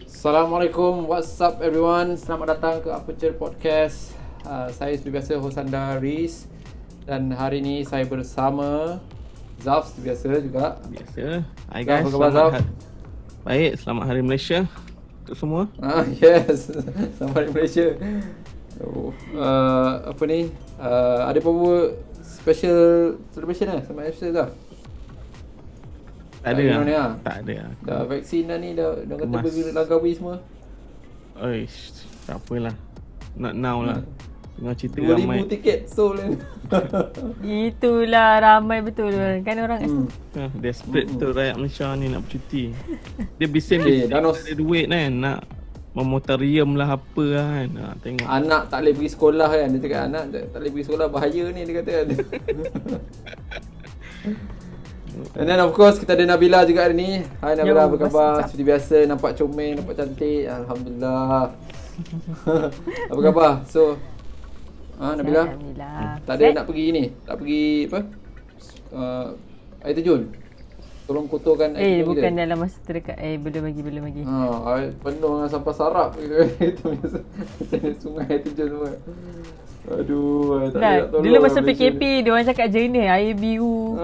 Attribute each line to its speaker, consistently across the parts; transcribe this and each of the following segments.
Speaker 1: Assalamualaikum, what's up everyone? Selamat datang ke Aperture Podcast. Saya seperti biasa Hosanda Riz. Dan hari ini saya bersama Zaf seperti biasa juga.
Speaker 2: Biasa. Hai
Speaker 1: Zaf,
Speaker 2: guys,
Speaker 1: apa khabar Zaf?
Speaker 2: Baik, selamat Hari Malaysia untuk semua.
Speaker 1: Yes, selamat hari Malaysia. Apa ni? Ada apa special celebration sama Malaysia Zaf?
Speaker 2: Tak ada lah. Tak ada lah.
Speaker 1: Dah vaksin dah ni, dah kata
Speaker 2: Kemas.
Speaker 1: berlagawi semua.
Speaker 2: Oish, tak apalah. Not now lah. Tengah cerita
Speaker 1: 2,000
Speaker 2: ramai.
Speaker 1: tiket sold kan.
Speaker 3: Itulah ramai betul kan orang
Speaker 2: Desperate tu rakyat Malaysia ni nak bercuti. Dia bising
Speaker 1: Danos.
Speaker 2: ada duit kan, nak memotorium lah apa lah kan. Tengok.
Speaker 1: Anak tak boleh pergi sekolah kan. Dia cakap anak tak boleh pergi sekolah, bahaya ni dia kata kan. And then of course kita ada Nabila juga hari ni. Hai Nabila, apa khabar? Seperti biasa, nampak comel, nampak cantik. Alhamdulillah. Apa khabar? So Nabila,
Speaker 3: Alhamdulillah.
Speaker 1: tak ada nak pergi ni? Tak pergi apa? Air terjun? Tolong kotorkan air terjun
Speaker 3: Bukan
Speaker 1: kita.
Speaker 3: dalam masa terdekat. Belum lagi.
Speaker 1: Penuh dengan sampah sarap. Itu sungai air terjun semua. Aduh, tak ada nak tolong.
Speaker 3: Dulu masa
Speaker 1: Malaysia
Speaker 3: PKP dia orang cakap jernih, air biru.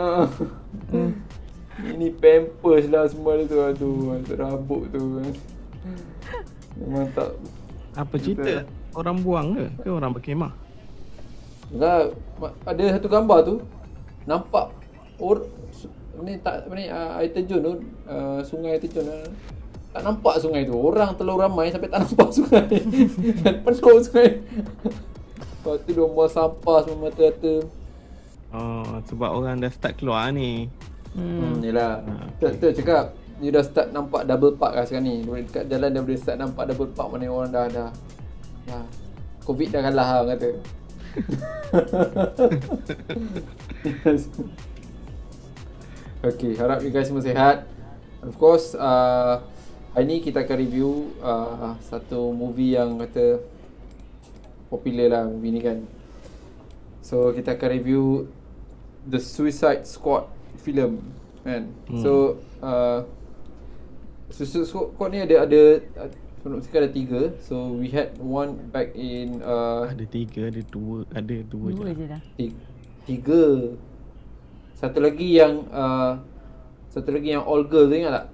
Speaker 1: Ini pampers lah semua tu. Aduh, terabuk tu. Memang tak.
Speaker 2: Apa cerita? Orang buang ke orang berkemah?
Speaker 1: Enggak, ada satu gambar tu nampak air terjun tu, sungai air terjun. Tak nampak sungai tu. Orang terlalu ramai sampai tak nampak sungai. Penuh sungai. Lepas tu dia buang sampah semua mata-mata.
Speaker 2: Oh, sebab orang dah start keluar ni.
Speaker 1: Yelah. Betul cakap. Dia dah start nampak double park lah sekarang ni. Dekat jalan dah boleh start nampak double park. Mana orang dah Covid dah kalah lah kata. Okay, harap you guys semua sihat. Of course, hari ni kita akan review satu movie yang kata popular lah movie ni kan. So kita akan review The Suicide Squad film kan. So Suicide Squad ni ada sekarang ada 3. So we had one back in
Speaker 2: Ada 3, ada 2, ada 2
Speaker 3: Dua
Speaker 2: je.
Speaker 3: je dah.
Speaker 1: 3. Satu lagi yang all girl tu ingat tak?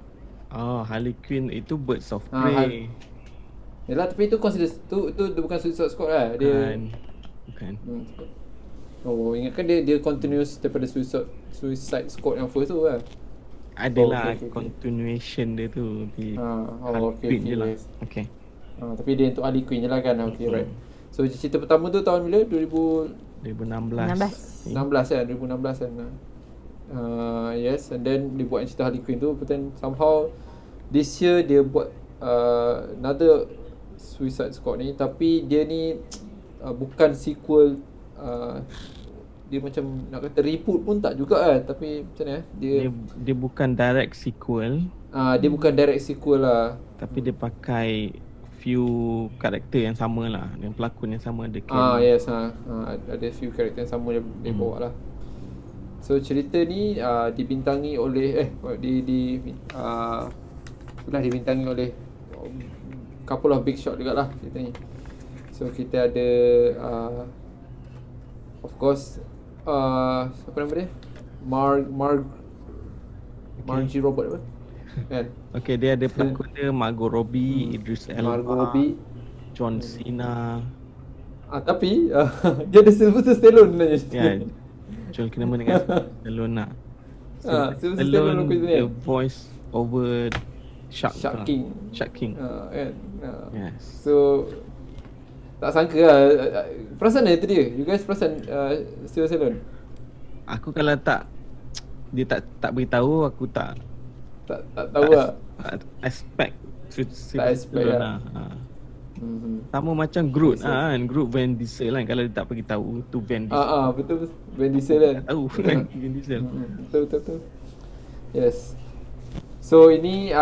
Speaker 2: Oh, Harley Quinn itu Birds of Prey.
Speaker 1: Yalah, tapi itu consider tu bukan Suicide Squad lah. Dia
Speaker 2: Bukan.
Speaker 1: Oh, ingatkan dia continuous daripada Suicide Squad yang first tu lah.
Speaker 2: Adalah
Speaker 1: okay.
Speaker 2: continuation dia tu di
Speaker 1: Okay,
Speaker 2: Quinn je lah.
Speaker 1: yes.
Speaker 2: Okay.
Speaker 1: Tapi dia untuk Harley Quinn je lah kan. Okay, right. So cerita pertama tu tahun bila?
Speaker 2: 2016.
Speaker 3: 16.
Speaker 1: 2016 kan? 2016 kan. Yes, and then dia buat cerita Harley Quinn tu. But then somehow this year dia buat another Suicide Squad ni. Tapi dia ni bukan sequel. Dia macam nak kata reboot pun tak juga kan. Tapi macam mana
Speaker 2: Dia bukan direct sequel,
Speaker 1: dia bukan direct sequel lah.
Speaker 2: tapi dia pakai few karakter yang sama lah, yang pelakon yang sama ada
Speaker 1: Yes, ada few karakter yang sama dia bawa lah. So cerita ni dibintangi oleh dibintangi oleh couple of big shot juga lah cerita ni. So kita ada of course siapa nama dia? Margie Robert apa? Kan?
Speaker 2: Okay, dia ada pelakon dia Margot Robbie, Idris Elba,
Speaker 1: Margot Robbie.
Speaker 2: John Cena.
Speaker 1: Tapi dia ada Sylvester Stallone sebenarnya.
Speaker 2: Ya, John kena dengan Stallone lah.
Speaker 1: Sylvester Stallone aku
Speaker 2: the voice over Shark
Speaker 1: King. Kan?
Speaker 2: Yes.
Speaker 1: So tak sangka lah. Perasan itu dia. You guys perasan Sylvester Stallone?
Speaker 2: Aku kalau dia tak beritahu, aku tak
Speaker 1: tahu lah.
Speaker 2: Tak expect
Speaker 1: lah.
Speaker 2: Sama macam Groot kan, Groot Van Diesel kan, kalau dia tak bagi tahu tu Van Diesel.
Speaker 1: Betul Van Diesel kan.
Speaker 2: Tak tahu Van Diesel.
Speaker 1: Betul. Yes. So ini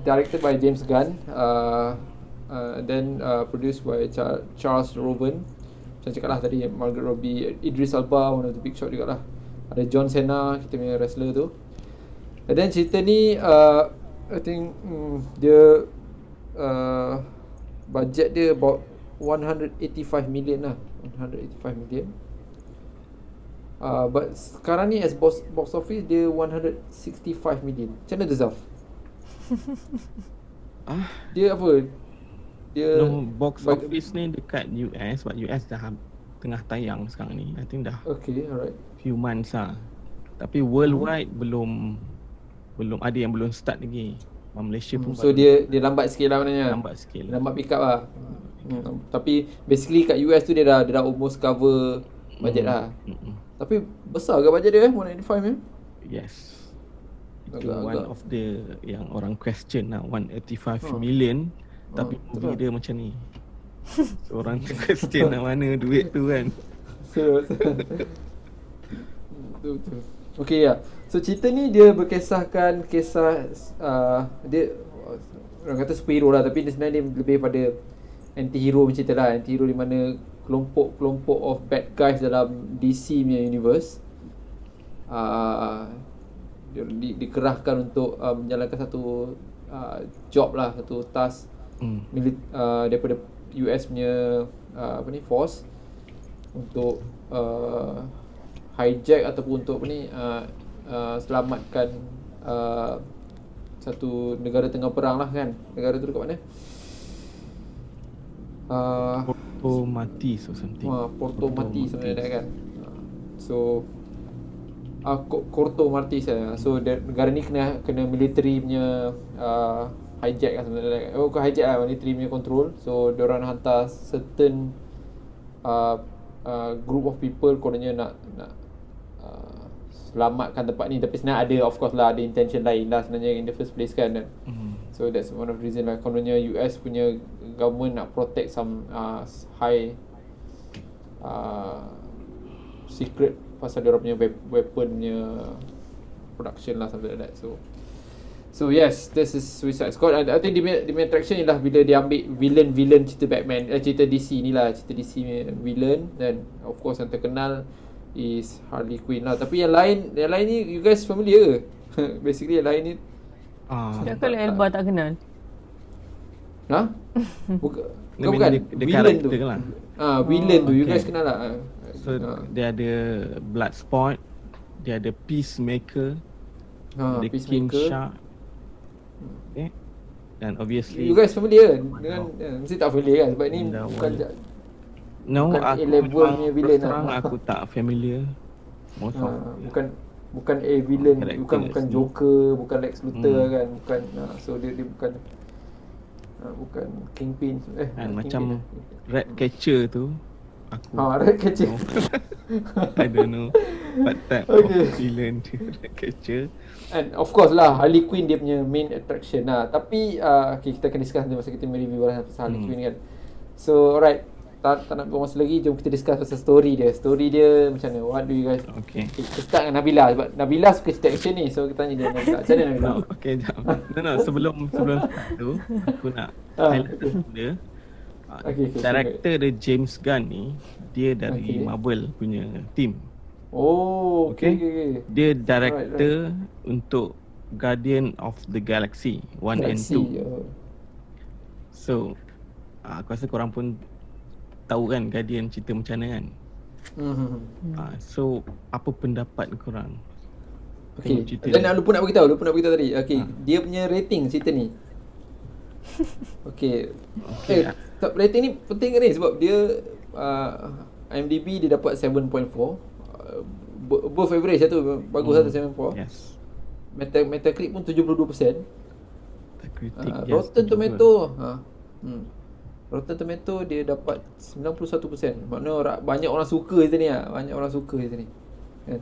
Speaker 1: directed by James Gunn, then produced by Charles Roven. macam cakap lah tadi, Margaret Robbie, Idris Elba, one of the big shot juga lah. Ada John Cena, kita punya wrestler tu. And then cerita ni I think dia budget dia about 185 million lah. 185 million. But sekarang ni as box office dia 165 million. Macam mana tu Zaf? Dia apa? Dia
Speaker 2: No, box office ni dekat US, sebab US dah tengah tayang sekarang ni. I think dah
Speaker 1: Okay, alright.
Speaker 2: few months lah. Tapi worldwide belum ada yang belum start lagi. Malaysia pun
Speaker 1: So dia lambat sikit lah maknanya.
Speaker 2: lambat sikit.
Speaker 1: Lambat pick up lah. Tapi basically kat US tu dia dah almost cover budget lah. Tapi besar ke budget dia 185 ya?
Speaker 2: Yes. Itu
Speaker 1: Agak-agak.
Speaker 2: one of the yang orang question lah, 185 million. Tapi movie
Speaker 1: betul.
Speaker 2: dia macam ni. So orang question lah mana duit tu kan.
Speaker 1: Betul. Okay ya. So cerita ni dia berkisahkan kisah dia orang kata superhero lah, tapi dia sebenarnya dia lebih pada anti-hero macam cerita lah. Anti-hero di mana kelompok of bad guys dalam DC punya universe dia dikerahkan untuk menjalankan satu job lah, satu task daripada US punya force untuk hijack ataupun untuk selamatkan satu negara tengah perang lah kan. Negara tu dekat mana?
Speaker 2: Porto Matis or something.
Speaker 1: Porto Matis sebenarnya kan. So Corto Martis lah. So negara ni kena military punya hijack lah sebenarnya. Bukan hijack lah, military punya control. So diorang hantar certain group of people kononnya nak selamatkan tempat ni. Tapi sebenarnya ada, of course lah, ada intention lain lah sebenarnya in the first place kan. So that's one of the reason lah kononnya US punya government nak protect some high secret pasal dia orang punya weapon punya production lah, something like that. So yes, this is Suicide Squad. I think the main attraction ialah bila dia ambil villain cerita Batman, cerita DC ni lah, cerita DC punya villain. Dan of course yang terkenal is Harley Quinn lah. Tapi yang lain ni you guys familiar ke? Basically yang lain ni
Speaker 3: Tak kalau Elba tak kenal.
Speaker 1: Bukan
Speaker 2: Dia
Speaker 1: villain tu.
Speaker 2: karakter lah.
Speaker 1: Villain tu you
Speaker 2: okay.
Speaker 1: guys kenal lah.
Speaker 2: So dia ada Bloodsport, dia ada Peacemaker, ada King
Speaker 1: Peacemaker.
Speaker 2: Shark. Okay. Dan obviously
Speaker 1: You guys familiar dengan mesti tak familiar kan sebab ni
Speaker 2: Wonder
Speaker 1: bukan
Speaker 2: Woman. No,
Speaker 1: bukan
Speaker 2: aku
Speaker 1: A-level
Speaker 2: memang
Speaker 1: punya villain
Speaker 2: terus terang
Speaker 1: lah.
Speaker 2: aku tak familiar. Most of
Speaker 1: bukan villain,
Speaker 2: Characters
Speaker 1: bukan
Speaker 2: ni.
Speaker 1: Joker, bukan Lex Luthor kan, bukan so dia bukan bukan Kingpin
Speaker 2: kan macam Ratcatcher tu aku
Speaker 1: Ratcatcher.
Speaker 2: I don't know what type
Speaker 1: Okay.
Speaker 2: of villain dia Ratcatcher.
Speaker 1: And of course lah Harley Quinn dia punya main attraction lah. Tapi okay, kita akan discuss nanti masa kita review lah pasal Harley Quinn kan. So alright, tak nak buang masa lagi, jom kita discuss pasal story dia. Story dia macam mana? What do you guys
Speaker 2: Okay.
Speaker 1: Kita start dengan Nabila sebab Nabila suka cerita action ni. So kita tanya dia Nabila. Macam mana Nabila?
Speaker 2: Okay, jap. No, sebelum start tu aku nak highlight dia.
Speaker 1: Okay,
Speaker 2: Director dia James Gunn ni, dia dari
Speaker 1: Okay.
Speaker 2: Marvel punya team.
Speaker 1: Oh, okay.
Speaker 2: Dia director untuk Guardian of the Galaxy 1 and 2. So aku rasa korang pun tahu kan Guardian cerita macam mana kan. So apa pendapat korang?
Speaker 1: Okay.
Speaker 2: Tengok cerita
Speaker 1: Dan
Speaker 2: dia.
Speaker 1: lupa nak beritahu tadi. Okay, dia punya rating cerita ni. Okay. Rating ni penting ke ni sebab dia IMDb dia dapat 7.4. Above average lah tu. Bagus lah tu 7.4.
Speaker 2: Yes.
Speaker 1: Metacritic pun 72%.
Speaker 2: Kritik
Speaker 1: Rotten Tomato Rotten Tomato dia dapat 91%. Maknanya banyak orang suka cerita ni lah. Banyak orang suka cerita ni kan.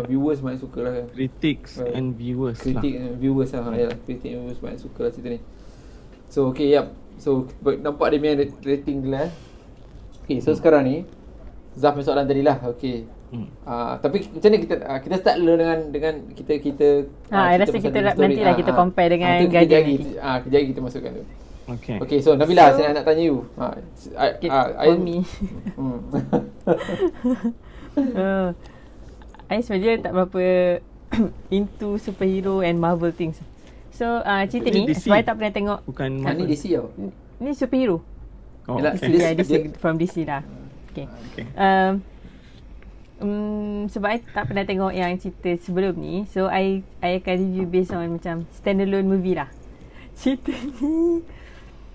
Speaker 1: Viewers banyak suka lah kan.
Speaker 2: Critics and viewers
Speaker 1: Kritik
Speaker 2: lah.
Speaker 1: and viewers lah. Ya, kritik and viewers banyak suka lah cerita ni. So okay, yep. So nampak dia punya rating dia lah. Okay, so sekarang ni Zaf punya soalan tadi lah. Okay. Tapi macam mana kita start dulu dengan kita
Speaker 3: I rasa
Speaker 1: pasal
Speaker 3: kita
Speaker 1: the story.
Speaker 3: nantilah kita compare dengan
Speaker 1: tu
Speaker 3: Guardian
Speaker 1: kejap lagi kita masukkan tu.
Speaker 2: Okay.
Speaker 1: Okay, so Nabila, saya nak tanya you.
Speaker 3: Okay, for me. I sebenarnya tak berapa into superhero and Marvel things. So cerita
Speaker 2: Ini
Speaker 3: ni
Speaker 2: DC.
Speaker 3: sebab I tak pernah tengok.
Speaker 2: Bukan
Speaker 1: Kan ni
Speaker 2: Marvel.
Speaker 1: DC tau.
Speaker 3: Ni superhero.
Speaker 2: Oh,
Speaker 1: Yelah,
Speaker 2: okay.
Speaker 1: dia-
Speaker 3: Yeah, DC from DC lah. Okay.
Speaker 2: Okay.
Speaker 3: Sebab I tak pernah tengok yang cerita sebelum ni, so I akan review based on macam standalone movie lah. Cerita ni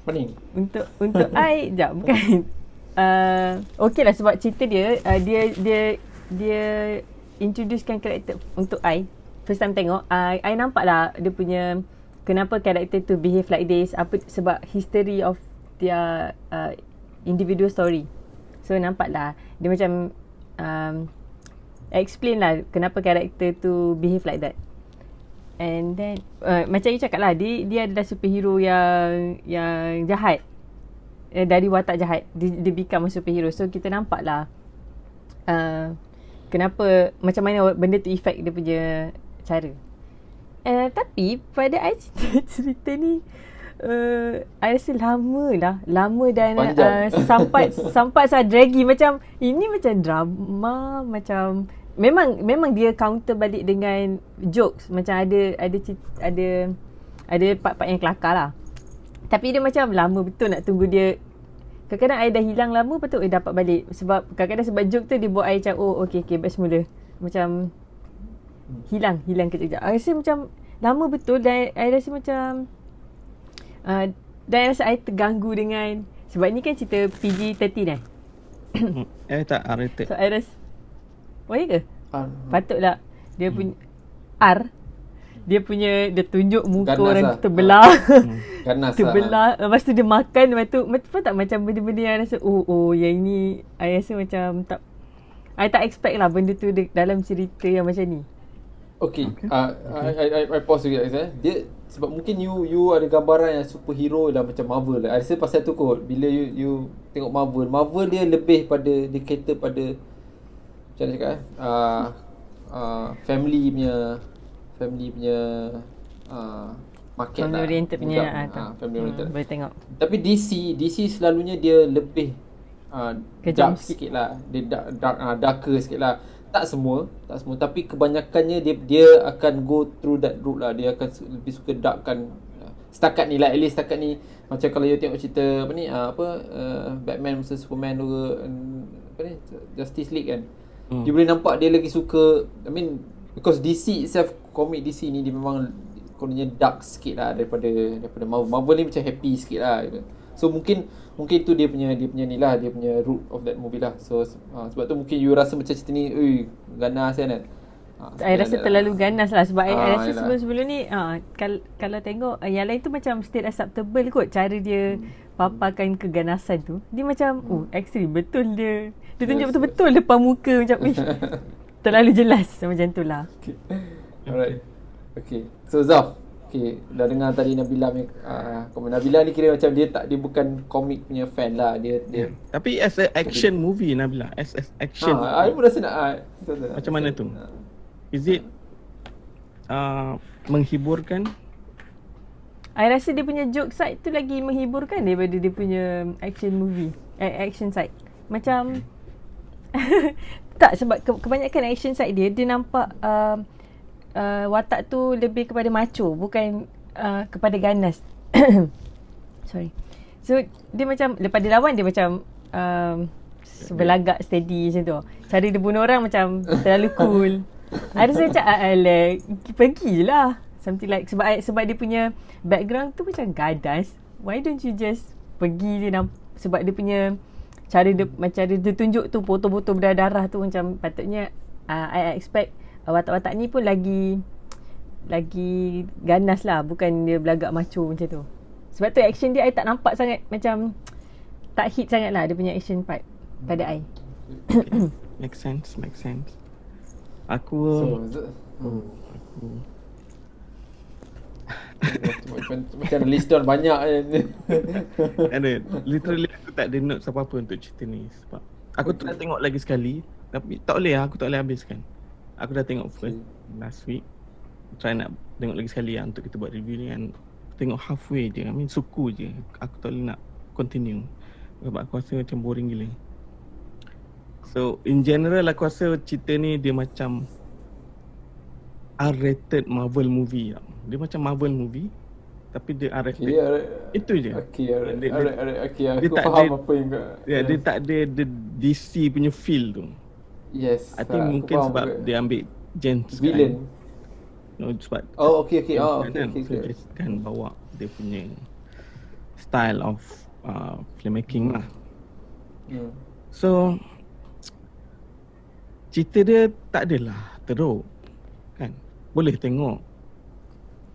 Speaker 1: Pening.
Speaker 3: untuk I sekejap bukan. Okay lah sebab cerita dia dia introducekan karakter untuk I. First time tengok, I nampak lah dia punya kenapa karakter tu behave like this, apa sebab history of their individual story. So nampak lah dia macam explain lah kenapa karakter tu behave like that. And then macam you cakap lah, dia adalah superhero yang jahat, dari watak jahat dia become a superhero. So kita nampak lah kenapa, macam mana benda tu affect dia punya cara. Tapi pada I cerita ni I rasa lama dan sampai saya draggy, macam ini macam drama, macam memang dia counter balik dengan jokes, macam ada part-part yang kelakar lah. Tapi dia macam lama betul nak tunggu dia. Kadang-kadang I dah hilang lama, lepas tu dapat balik. Sebab kadang-kadang sebab joke tu dia buat I macam okay back semula. Macam hilang kejap-kejap. I rasa macam lama betul dan I rasa macam dan I rasa I terganggu dengan, sebab ni kan cerita PG-13
Speaker 2: Tak rated.
Speaker 3: So I rasa ya ke? Patutlah dia punya R, dia tunjuk muka
Speaker 1: Ganas
Speaker 3: orang
Speaker 1: lah.
Speaker 3: tu terbelah.
Speaker 1: Ganas
Speaker 3: Terbelah. Lepas tu dia makan, lepas tu tak macam benda-benda yang rasa yang ini I rasa macam tak, I tak expect lah benda tu dalam cerita yang macam ni.
Speaker 1: Okay. I pause sekejap guys. Dia sebab mungkin you ada gambaran yang superhero dah macam Marvel lah. I rasa pasal tu kot, bila you tengok Marvel dia lebih pada, dia cater pada macam mana cakap family punya market
Speaker 3: Family
Speaker 1: lah.
Speaker 3: oriented punya
Speaker 1: Family oriented.
Speaker 3: boleh tengok.
Speaker 1: Tapi DC selalunya dia lebih
Speaker 3: Kejam
Speaker 1: dark sikit lah. Dia darker sikit lah. Tak semua, tapi kebanyakannya dia akan go through that route lah. Dia akan lebih suka darkkan setakat ni lah, at least setakat ni. Macam kalau you tengok cerita Batman vs Superman tu, Justice League kan, dia boleh nampak dia lagi suka, I mean because DC itself, komik DC ni dia memang kononnya dark sikit lah daripada Marvel ni macam happy sikit lah. So mungkin tu dia punya ni lah, dia punya root of that movie lah. So sebab tu mungkin you rasa macam cerita ni ganas kan.
Speaker 3: I rasa terlalu ganas lah sebab I rasa
Speaker 1: yelah.
Speaker 3: sebelum ni kalau tengok yang lain tu macam still acceptable kot, cara dia paparkan keganasan tu. Dia macam extreme betul dia tunjuk betul-betul depan muka, macam terlalu jelas macam tu lah.
Speaker 1: Okay. Alright. Okay. So Zaf, okay, dah dengar tadi Nabila punya komen. Nabila ni kira macam dia bukan komik punya fan lah. Dia
Speaker 2: Tapi as a action movie Nabila, as action
Speaker 1: I pun rasa nak
Speaker 2: macam mana tu? Is it menghiburkan?
Speaker 3: I rasa dia punya joke side tu lagi menghiburkan daripada dia punya action movie, action side. Macam tak, sebab kebanyakan action side dia nampak watak tu lebih kepada macho, bukan kepada ganas. Sorry. So dia macam lepas dia lawan dia macam belagak steady macam tu. Cara dia bunuh orang macam terlalu cool. I rasa macam pergilah something like, sebab dia punya background tu macam gadas. Why don't you just pergi je sebab dia punya cara dia tunjuk tu botol-botol berdarah tu, macam patutnya I expect watak-watak ni pun lagi ganas lah, bukan dia belagak macho macam tu. Sebab tu action dia I tak nampak sangat, macam tak hit sangat lah dia punya action part pada I.
Speaker 2: Make sense. Aku
Speaker 1: macam list down banyak kan.
Speaker 2: ada literally aku tak ada notes apa-apa untuk cerita ni sebab aku try tengok lagi sekali tapi tak boleh habiskan. Aku dah tengok first last week. Try nak tengok lagi sekali untuk kita buat review ni kan. Tengok halfway je. I mean suku je. Aku tak boleh nak continue sebab aku rasa macam boring gila. So in general aku rasa cerita ni dia macam R-rated Marvel movie tau. Dia macam Marvel movie tapi dia R-rated.
Speaker 1: Okay,
Speaker 2: Itu je.
Speaker 1: Okay,
Speaker 2: Dia
Speaker 1: aku
Speaker 2: tak
Speaker 1: faham
Speaker 2: ada-
Speaker 1: apa yang kau.
Speaker 2: Dia tak ada the DC punya feel tu.
Speaker 1: Yes.
Speaker 2: I think
Speaker 1: aku
Speaker 2: mungkin
Speaker 1: faham
Speaker 2: sebab
Speaker 1: juga.
Speaker 2: dia ambil James
Speaker 1: Villain.
Speaker 2: No, sebab
Speaker 1: Oh, okay.
Speaker 2: James
Speaker 1: Oh,
Speaker 2: Gunn
Speaker 1: okay,
Speaker 2: kan.
Speaker 1: okay.
Speaker 2: So dia kan bawa dia punya style of filmmaking lah. So cerita dia tak adalah teruk kan. Boleh tengok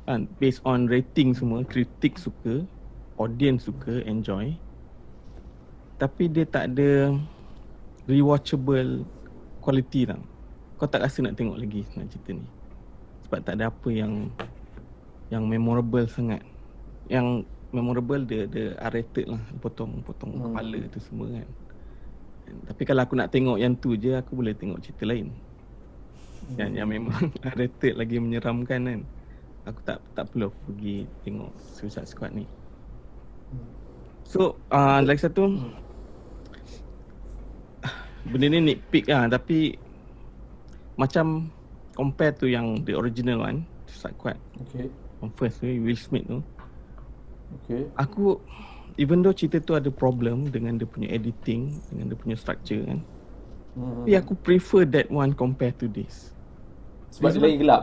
Speaker 2: kan, based on rating semua, kritik suka, audience suka, enjoy. Tapi dia tak ada rewatchable quality tau. Kau tak rasa nak tengok lagi nak cerita ni. Sebab tak ada apa yang memorable sangat. Yang memorable dia R-rated lah, potong kepala tu semua kan. Tapi kalau aku nak tengok yang tu je, aku boleh tengok cerita lain. Yang memang R-rated lagi menyeramkan kan. Aku tak perlu aku pergi tengok Suicide Squad ni. So lagi satu, benda ni nitpick lah, tapi macam compare to yang the original one, Suicide Squad,
Speaker 1: Okay.
Speaker 2: yang first tu, Will Smith tu,
Speaker 1: Okay.
Speaker 2: aku even though cerita tu ada problem dengan dia punya editing, dengan dia punya structure kan, tapi aku prefer that one compare to this.
Speaker 1: Sebab dia lagi gelap.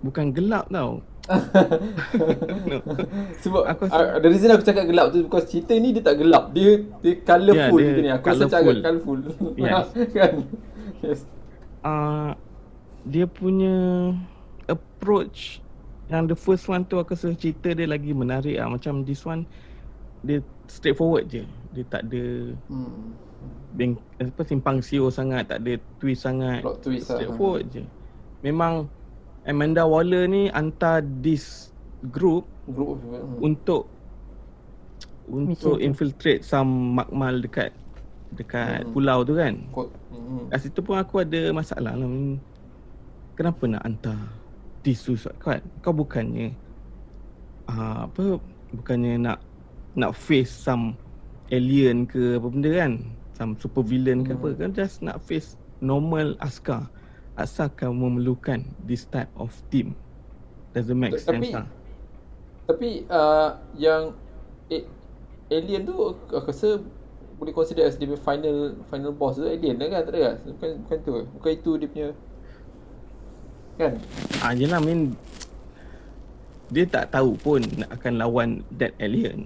Speaker 2: Bukan gelap tau. No.
Speaker 1: Sebab
Speaker 2: Aku rasa-
Speaker 1: the reason aku cakap gelap tu because cerita ni dia tak gelap. Dia colourful
Speaker 2: dia
Speaker 1: gitu ni. Aku rasa
Speaker 2: colourful.
Speaker 1: cakap colourful.
Speaker 2: Yes.
Speaker 1: Kan? Yes.
Speaker 2: Dia punya approach yang the first one tu aku rasa cerita dia lagi menarik lah. Macam this one dia straightforward je. Dia tak ada simpang siur sangat, tak ada twist sangat.
Speaker 1: Plot twist lah.
Speaker 2: Straightforward je. Memang Amanda Waller ni hantar this group
Speaker 1: Group of people.
Speaker 2: untuk infiltrate some makmal dekat pulau tu kan. Kat situ pun aku ada masalah lah. Kenapa nak hantar this Suicide Squad? Kau bukannya bukannya nak face some alien ke apa benda kan, some super villain ke apa kan, just nak face normal askar. Asal kau memerlukan this type of team? Doesn't make sense lah.
Speaker 1: Tapi yang alien tu aku rasa boleh consider as dia punya final boss tu alien lah kan, tak ada kan? Bukan tu. Bukan itu dia punya kan?
Speaker 2: Yelah, dia tak tahu pun nak akan lawan that alien.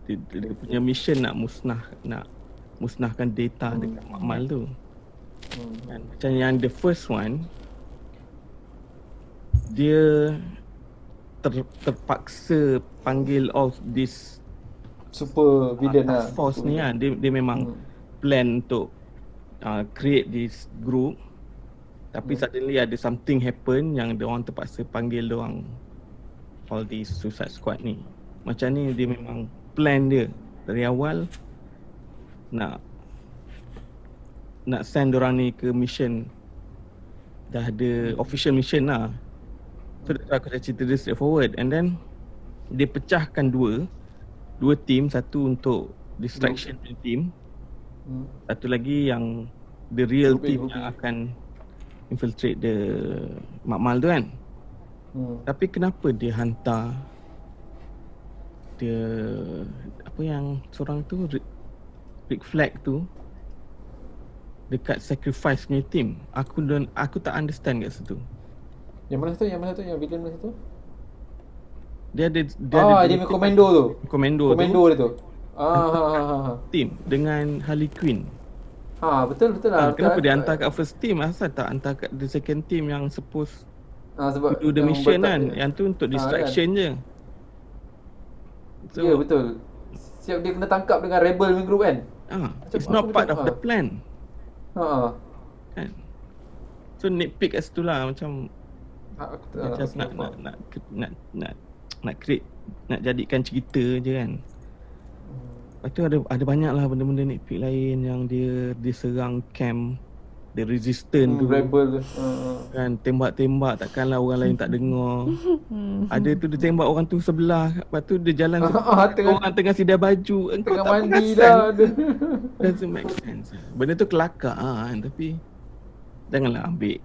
Speaker 2: Dia punya mission nak musnahkan data dekat makmal tu. Kan? Macam yang the first one, dia terpaksa panggil off this
Speaker 1: Super villain lah.
Speaker 2: task force ni lah. Dia memang plan untuk create this group. Tapi suddenly ada something happen yang dia orang terpaksa panggil dia orang all these Suicide Squad ni. Macam ni dia memang plan dia dari awal nak send diorang ni ke mission. Dah ada official mission lah. So aku dah cerita dia straightforward. And then dia pecahkan dua team. Satu untuk distraction punya team, satu lagi yang the real team yang akan infiltrate the makmal tu kan. Tapi kenapa dia hantar dia apa yang seorang tu Rick Flag tu dekat sacrifice punya team? Aku tak understand kat situ.
Speaker 1: Yang mana satu? Yang villain mana satu?
Speaker 2: Dia ada
Speaker 1: dia punya komando tu.
Speaker 2: Komando
Speaker 1: dia tu.
Speaker 2: team dengan Harley Quinn.
Speaker 1: Betul lah.
Speaker 2: Kenapa dia hantar kat first team? Asal tak hantar kat the second team yang suppose
Speaker 1: sebab
Speaker 2: to do the mission kan? Yang tu untuk distraction je.
Speaker 1: Ya, betul. Siap dia kena tangkap dengan rebel punya group kan?
Speaker 2: It's not part of the plan. Kan? So nitpick kat situ lah. Macam just nak create, nak jadikan cerita je kan. Lepas tu ada banyak lah benda-benda nitpick lain. Yang dia serang camp The Resistance tu
Speaker 1: Rebel tu.
Speaker 2: kan, tembak-tembak takkanlah orang lain tak dengar. Ada tu dia tembak orang tu sebelah, lepas tu dia jalan orang tengah sidai baju, engkau
Speaker 1: Tengah
Speaker 2: tak
Speaker 1: mandi
Speaker 2: perasan.
Speaker 1: lah dia.
Speaker 2: Doesn't make sense. Benda tu kelakar kan, tapi janganlah ambil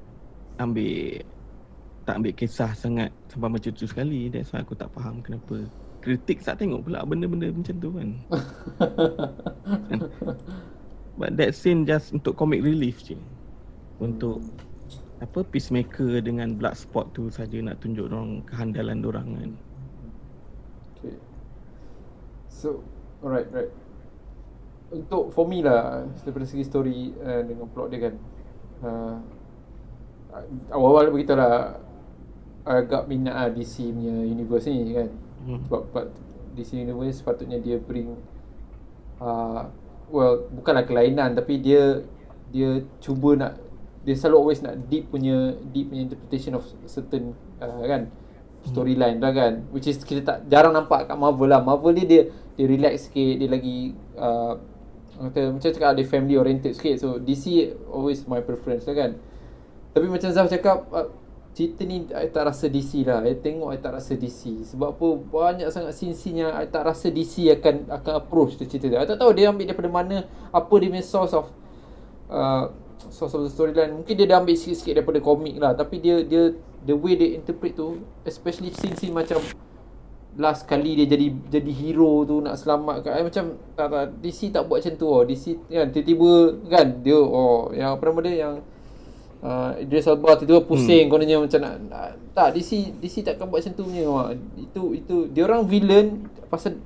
Speaker 2: tak ambil kisah sangat sampai macam tu sekali. That's why aku tak faham kenapa kritik tak tengok pula benda-benda macam tu kan. But that scene just untuk comic relief je. Untuk Peacemaker dengan Bloodsport tu saja nak tunjuk orang kehandalan dorang kan.
Speaker 1: Okay. So, alright. Untuk for me lah, daripada segi story dengan plot dia kan, awal-awal begitulah agak minat DC punya universe ni kan. Sebab DC universe sepatutnya dia bring bukanlah kelainan, tapi dia cuba nak, dia selalu always nak deep punya interpretation of certain kan storyline lah kan, which is kita tak jarang nampak kat Marvel lah. Marvel dia relax sikit, dia lagi macam cakap dia family oriented sikit. So DC always my preference lah kan. Tapi macam Zaf cakap, cerita ni I tak rasa DC lah. I tengok I tak rasa DC. Sebab apa, banyak sangat scene-scene yang I tak rasa DC akan approach tu cerita tu. I tak tahu dia ambil daripada mana, apa dia punya source of the storyline. Mungkin dia dah ambil sikit-sikit daripada komik lah, tapi dia the way dia interpret tu, especially scene-scene macam last kali dia jadi hero tu, nak selamatkan. I macam tak DC tak buat macam tu. DC kan tiba-tiba kan dia yang apa nama dia, yang Idris Elba tiba-tiba pusing kononnya macam nak tak, DC takkan buat macam tu punya. Itu dia orang villain. Pasal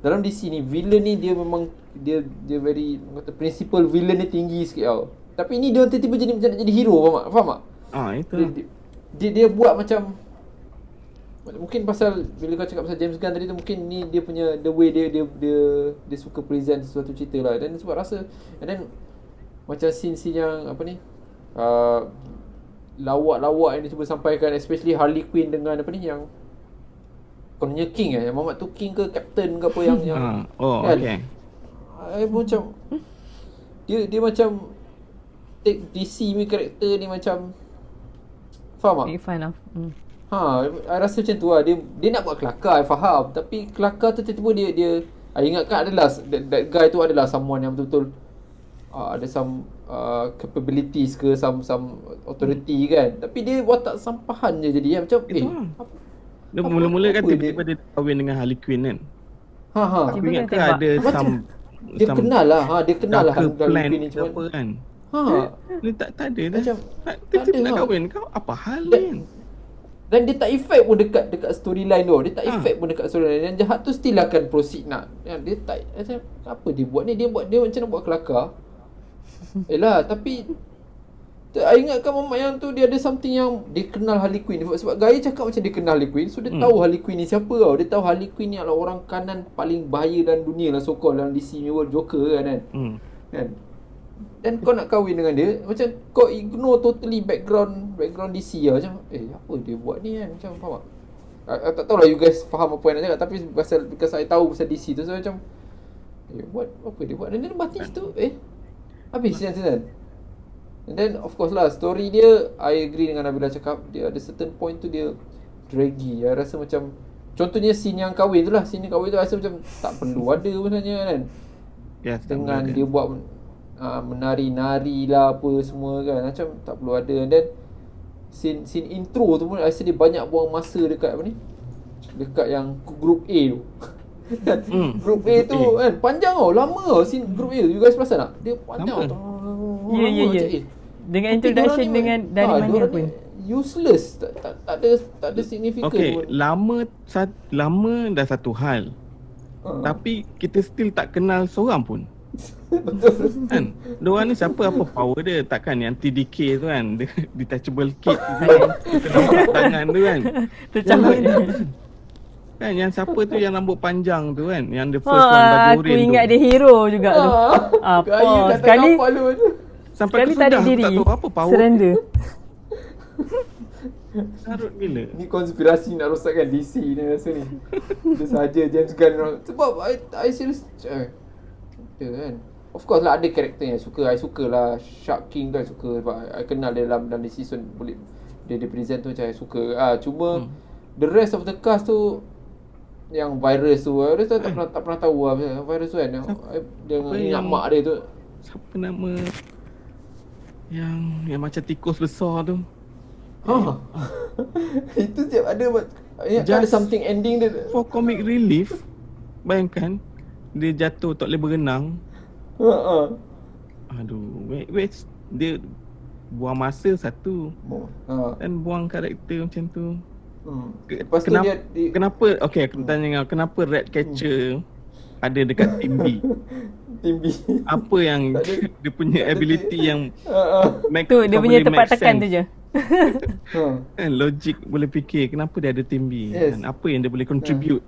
Speaker 1: dalam DC ni villain ni dia memang dia very kata principal villain dia tinggi sikit tau. Tapi ni dia tiba-tiba jadi macam nak jadi hero, faham tak?
Speaker 2: Itu
Speaker 1: dia buat macam, mungkin pasal bila kau cakap pasal James Gunn tadi tu, mungkin ni dia punya the way dia suka present sesuatu cerita lah. Dan sebab rasa, and then macam scene-scene yang apa ni, lawak-lawak yang dia cuba sampaikan, especially Harley Quinn dengan apa ni, yang kononnya King yang Muhammad tu King ke Captain ke apa yang kan?
Speaker 2: Okay.
Speaker 1: Macam dia macam take DC punya karakter ni macam, faham tak?
Speaker 3: Make fun of.
Speaker 1: I rasa macam tu lah. Dia nak buat kelakar, I faham. Tapi kelakar tu tiba-tiba dia I ingatkan adalah that guy tu adalah someone yang betul-betul ada some capabilities ke, some authority kan. Tapi dia watak sampahan je jadi macam
Speaker 2: dia mula-mula kan tiba-tiba dia kahwin dengan Harley Quinn kan. Aku ingat kan ada
Speaker 1: dia kenal lah. Dia kenal lah
Speaker 2: plan
Speaker 1: Harley Quinn ni
Speaker 2: apa kan. Dia tak ada
Speaker 1: macam
Speaker 2: tiba-tiba nak kahwin. Kau apa hal kan?
Speaker 1: Dan dia tak effect pun dekat storyline tu. Dia tak effect pun dekat storyline. Yang jahat tu still akan proceed nak. Dia tak macam apa dia buat ni, dia macam nak buat kelakar. Tapi I ingatkan Mamat yang tu dia ada something yang dia kenal Harley Quinn. Sebab gaya cakap macam dia kenal Harley Quinn. So dia tahu Harley Quinn ni siapa tau. Dia tahu Harley Quinn ni adalah orang kanan paling bahaya dalam dunia lah, so-called dalam DC World Joker kan. Kan? Dan kau nak kahwin dengan dia, macam kau ignore totally background DC lah. Macam apa dia buat ni kan. Macam faham tak? I tak tahulah you guys faham apa yang nak cakap. Tapi because I tahu pasal DC tu, so macam apa dia buat. Dan dia mati situ. Habis kan. And then of course lah, story dia I agree dengan Nabila cakap, dia ada certain point tu dia draggy. I rasa macam, contohnya scene yang kahwin tu lah. Scene yang kahwin tu rasa macam tak perlu ada sebenarnya kan. Dengan dia buat menari-nari lah apa semua kan, macam tak perlu ada. And then scene intro tu pun I rasa dia banyak buang masa dekat apa ni, dekat yang group A tu. Group A tu kan panjang tau, lama tau scene group A tu. You guys perasan tak? Dia panjang tau.
Speaker 3: Ya. Dengan introduction dengan dari mana pun
Speaker 1: useless, tak ada significant.
Speaker 2: Okay, lama dah satu hal. Tapi kita still tak kenal seorang pun. Kan? Diorang ni siapa, apa power dia? Takkan yang TDK tu kan, detachable kit tu kan, kita nampak tangan tu kan,
Speaker 3: tercabut
Speaker 2: kan. Yang siapa tu yang rambut panjang tu kan, yang the first one baju oren tu.
Speaker 3: Aku ingat dia hero juga tu. Apa sekali
Speaker 2: sampai
Speaker 3: sekali tak ada diri,
Speaker 2: tak tahu apa power
Speaker 3: surrender.
Speaker 2: Sarut gila.
Speaker 1: Ni konspirasi nak rosakkan DC ni rasa ni. Dia saja James Gunn. Sebab I serious kan. of course lah ada karakter yang suka. I suka lah Shark King tu, I suka sebab I kenal dia dalam season boleh dia present tu macam I suka. Cuma the rest of the cast tu yang virus tu tak pernah tahu lah virus tu kan dia ingat mak dia tu.
Speaker 2: Siapa nama yang macam tikus besar tu?
Speaker 1: Itu setiap ada ada something ending dia.
Speaker 2: For comic relief, bayangkan dia jatuh tak boleh berenang. Aduh, wait, dia buang masa satu dan buang karakter macam tu.
Speaker 1: Lepas tu
Speaker 2: kenapa okay, aku tanya kau, kenapa Ratcatcher ada dekat Team B?
Speaker 1: Team B
Speaker 2: apa yang dia punya ability yang
Speaker 3: tu dia punya tepat tekan tu je.
Speaker 2: Kan logik boleh fikir kenapa dia ada Team B, kan? Apa yang dia boleh contribute?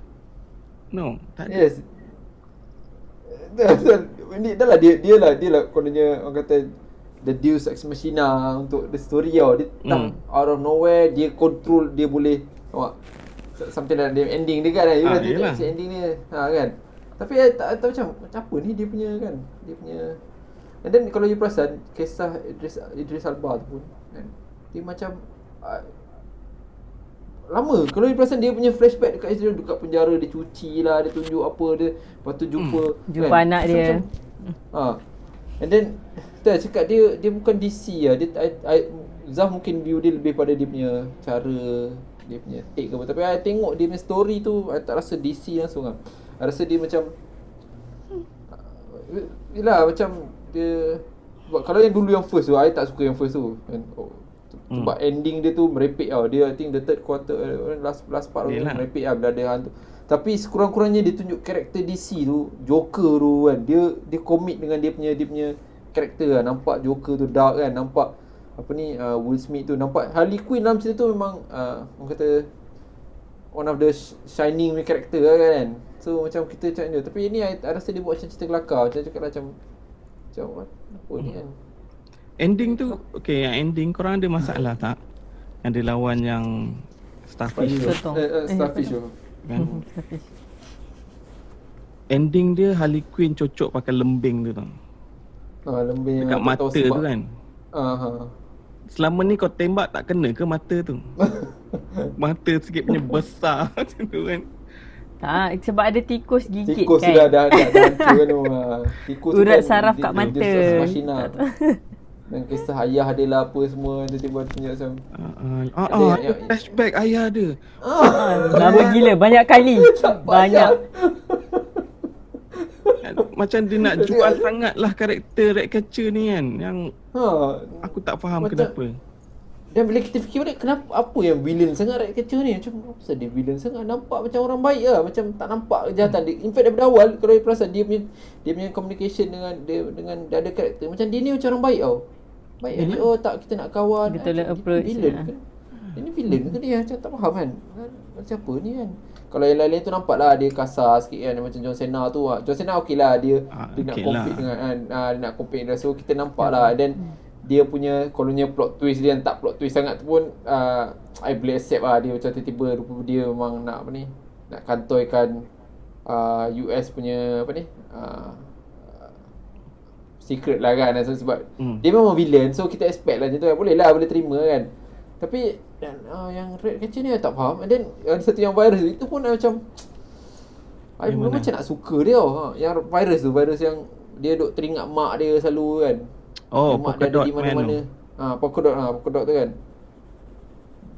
Speaker 2: No, tak ada.
Speaker 1: Yes. Dah lah dia lah kononnya orang kata the Deus Ex Machina untuk the story tau. Dia out of nowhere dia control, dia boleh something like dia ending dia kan. Dia ending dia kan. Tapi tak tahu macam apa ni dia punya kan. Dia punya. And then kalau you perasan kisah Idris Elba tu pun kan, dia macam lama. Kalau you perasan dia punya flashback dekat Israel, dekat penjara dia cuci lah, dia tunjuk apa dia, lepas tu jumpa
Speaker 3: kan? Anak dia
Speaker 1: macam, and then kita cakap dia bukan DC lah. Dia Zah mungkin view dia lebih pada dia punya cara, dia punya take ke apa. Tapi I tengok dia punya story tu, I tak rasa DC langsung lah. I rasa dia macam yelah macam dia, sebab kalau yang dulu yang first tu, I tak suka yang first tu kan. Sebab ending dia tu merepek tau. Dia I think the third quarter last part tu merepek lah bila ada hantu. Tapi sekurang-kurangnya dia tunjuk karakter DC tu, Joker tu kan. Dia commit dengan dia punya karakter lah. Nampak Joker tu dark kan, nampak apa ni Will Smith tu, nampak Harley Quinn dalam cerita tu memang orang kata one of the shining karakter lah kan. So macam kita macam dia. Tapi ni I rasa dia buat macam cerita kelakar. Macam cakap lah macam apa ni kan.
Speaker 2: Ending tu okay, yang ending korang ada masalah tak? Yang dia lawan yang Starfish tu.
Speaker 1: Starfish tu
Speaker 2: kan? Ending dia Harley Quinn cocok pakai lembing tu tau.
Speaker 1: Lembing
Speaker 2: dekat mata tu kan. Selama ni kau tembak tak kena ke mata tu? Mata sikit punya besar macam tu kan.
Speaker 3: Tak, sebab ada tikus gigit
Speaker 1: tikus
Speaker 3: kan.
Speaker 1: Tikus sudah dah hancur kan tu. Tikus
Speaker 3: urat
Speaker 1: tu
Speaker 3: saraf kat mata.
Speaker 1: Dan kisah ayah dia lah apa semua, tiba-tiba tunjuk macam
Speaker 2: flashback ayah dia.
Speaker 3: Lama gila, banyak kali. Banyak.
Speaker 2: Macam dia nak jual sangat lah karakter Ratcatcher ni kan. Yang aku tak faham macam, kenapa.
Speaker 1: Dan bila kita fikir balik, kenapa, apa yang villain sangat Ratcatcher ni? Macam apa pasal dia villain sangat? Nampak macam orang baik lah. Macam tak nampak kejahatan dia. In fact daripada awal, kalau dia perasan dia punya communication dengan dia ada karakter, macam dia ni macam orang baik tau. Baik dia, tak kita nak kawan.
Speaker 3: Kita nak approach
Speaker 1: villain ke? Ini villain ke dia? Macam tak faham kan. Macam apa ni kan? Kalau yang lain-lain tu nampak lah dia kasar sikit kan. Macam John Cena tu. John Cena okey lah. Dia nak compete dengan dia nak compete dengan. So kita nampak lah. Dan dia punya kononnya plot twist dia yang tak plot twist sangat tu pun I boleh accept lah. Dia macam tiba-tiba rupa dia memang nak apa ni, nak kantoikan US punya apa ni secret lah kan. So, sebab dia memang villain, so kita expect lah macam tu kan. Boleh lah, boleh terima kan. Tapi yang Ratcatcher ni I tak faham. And then ada satu yang virus itu pun I macam I belum macam nak suka dia tau. Yang virus yang dia duk teringat mak dia selalu kan. Mak dia ada di mana-mana. Polka dot tu kan.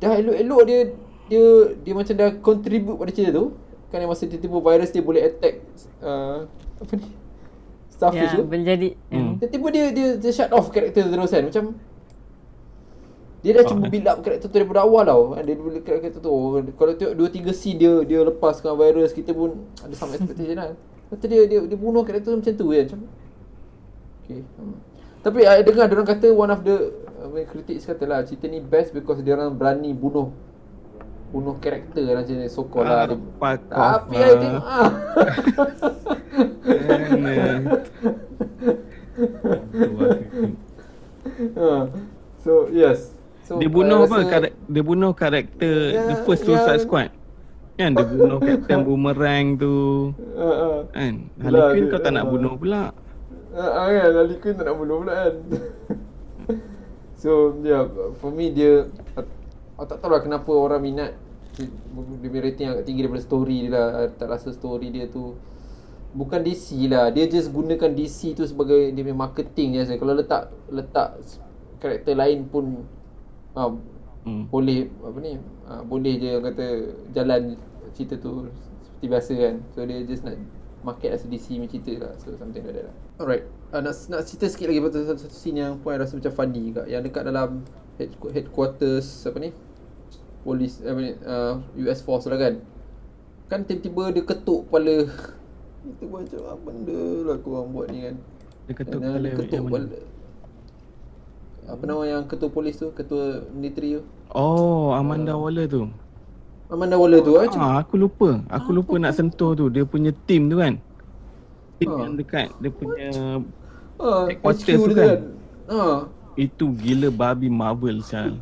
Speaker 1: Dah elok-elok dia macam dah contribute pada cerita tu. Kan yang masa tiba-tiba virus dia boleh attack apa ni, Starfish tu.
Speaker 3: Boleh jadi.
Speaker 1: Tiba-tiba dia shut off karakter terus kan. Macam dia dah cuba build up karakter tu daripada awal tau. Dia boleh karakter tu. Kalau tengok 2-3 scene dia lepaskan virus, kita pun ada some expectation lah. Lepas dia bunuh karakter tu macam tu kan. Macam okay. Tapi I dengar diorang kata one of the critics kata lah cerita ni best because diorang berani bunuh karakter lah macam ni, so-called lah. Tapi I tengok so yes. So,
Speaker 2: dia bunuh apa? Dia bunuh karakter the first Suicide Squad. Kan dia bunuh Captain Boomerang tu. Kan. Harley Quinn kau tak nak bunuh pula.
Speaker 1: Kan Harley Quinn tak nak bunuh pula kan. So yeah, for me dia tak tahulah kenapa orang minat. Dia punya rating agak tinggi daripada story dia lah. Tak rasa story dia tu bukan DC lah. Dia just gunakan DC tu sebagai dia punya marketing je. Kalau letak karakter lain pun boleh boleh je kata jalan cerita tu seperti biasa kan. So dia just nak market as DC punya cerita lah. So something like that lah. Alright, nak cerita sikit lagi pasal satu scene yang pun I rasa macam funny juga. Yang dekat dalam headquarters polis US Force lah kan. Kan tiba-tiba dia ketuk kepala. Itu macam apa benda lah korang buat ni kan.
Speaker 2: Dia ketuk kepala.
Speaker 1: Apa nama yang ketua polis tu, ketua military tu?
Speaker 2: Oh, Amanda Waller tu.
Speaker 1: Amanda Waller tu
Speaker 2: Aku lupa nak sentuh tu. Dia punya team tu kan. Team yang dekat dia punya headquarters tu kan. Itu gila babi Marvel Sal.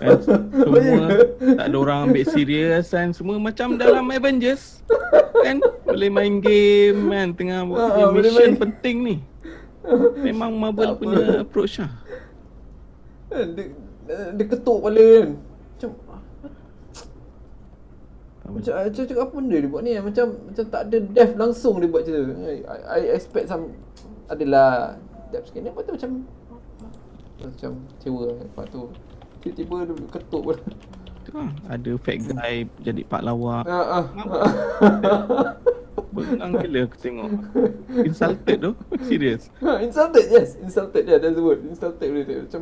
Speaker 2: Kan? Semua tak ada orang ambil serius kan. Semua macam dalam Avengers kan. Boleh main game kan. Tengah buat mission penting ni. Memang Marvel punya approach lah.
Speaker 1: Dia ketuk kepala kan. Macam apa benda dia buat ni. Macam tak ada death langsung dia buat cerita. I expect some adalah death sikit. Lepas tu macam kecewa lepas tu. Tiba-tiba dia ketuk pula.
Speaker 2: Tu lah. Ada fat guy jadi pak lawak. Bengang gila aku tengok. Insulted tu. Serius.
Speaker 1: Insulted, yes. Insulted, yeah, that's the word. Insulted dia macam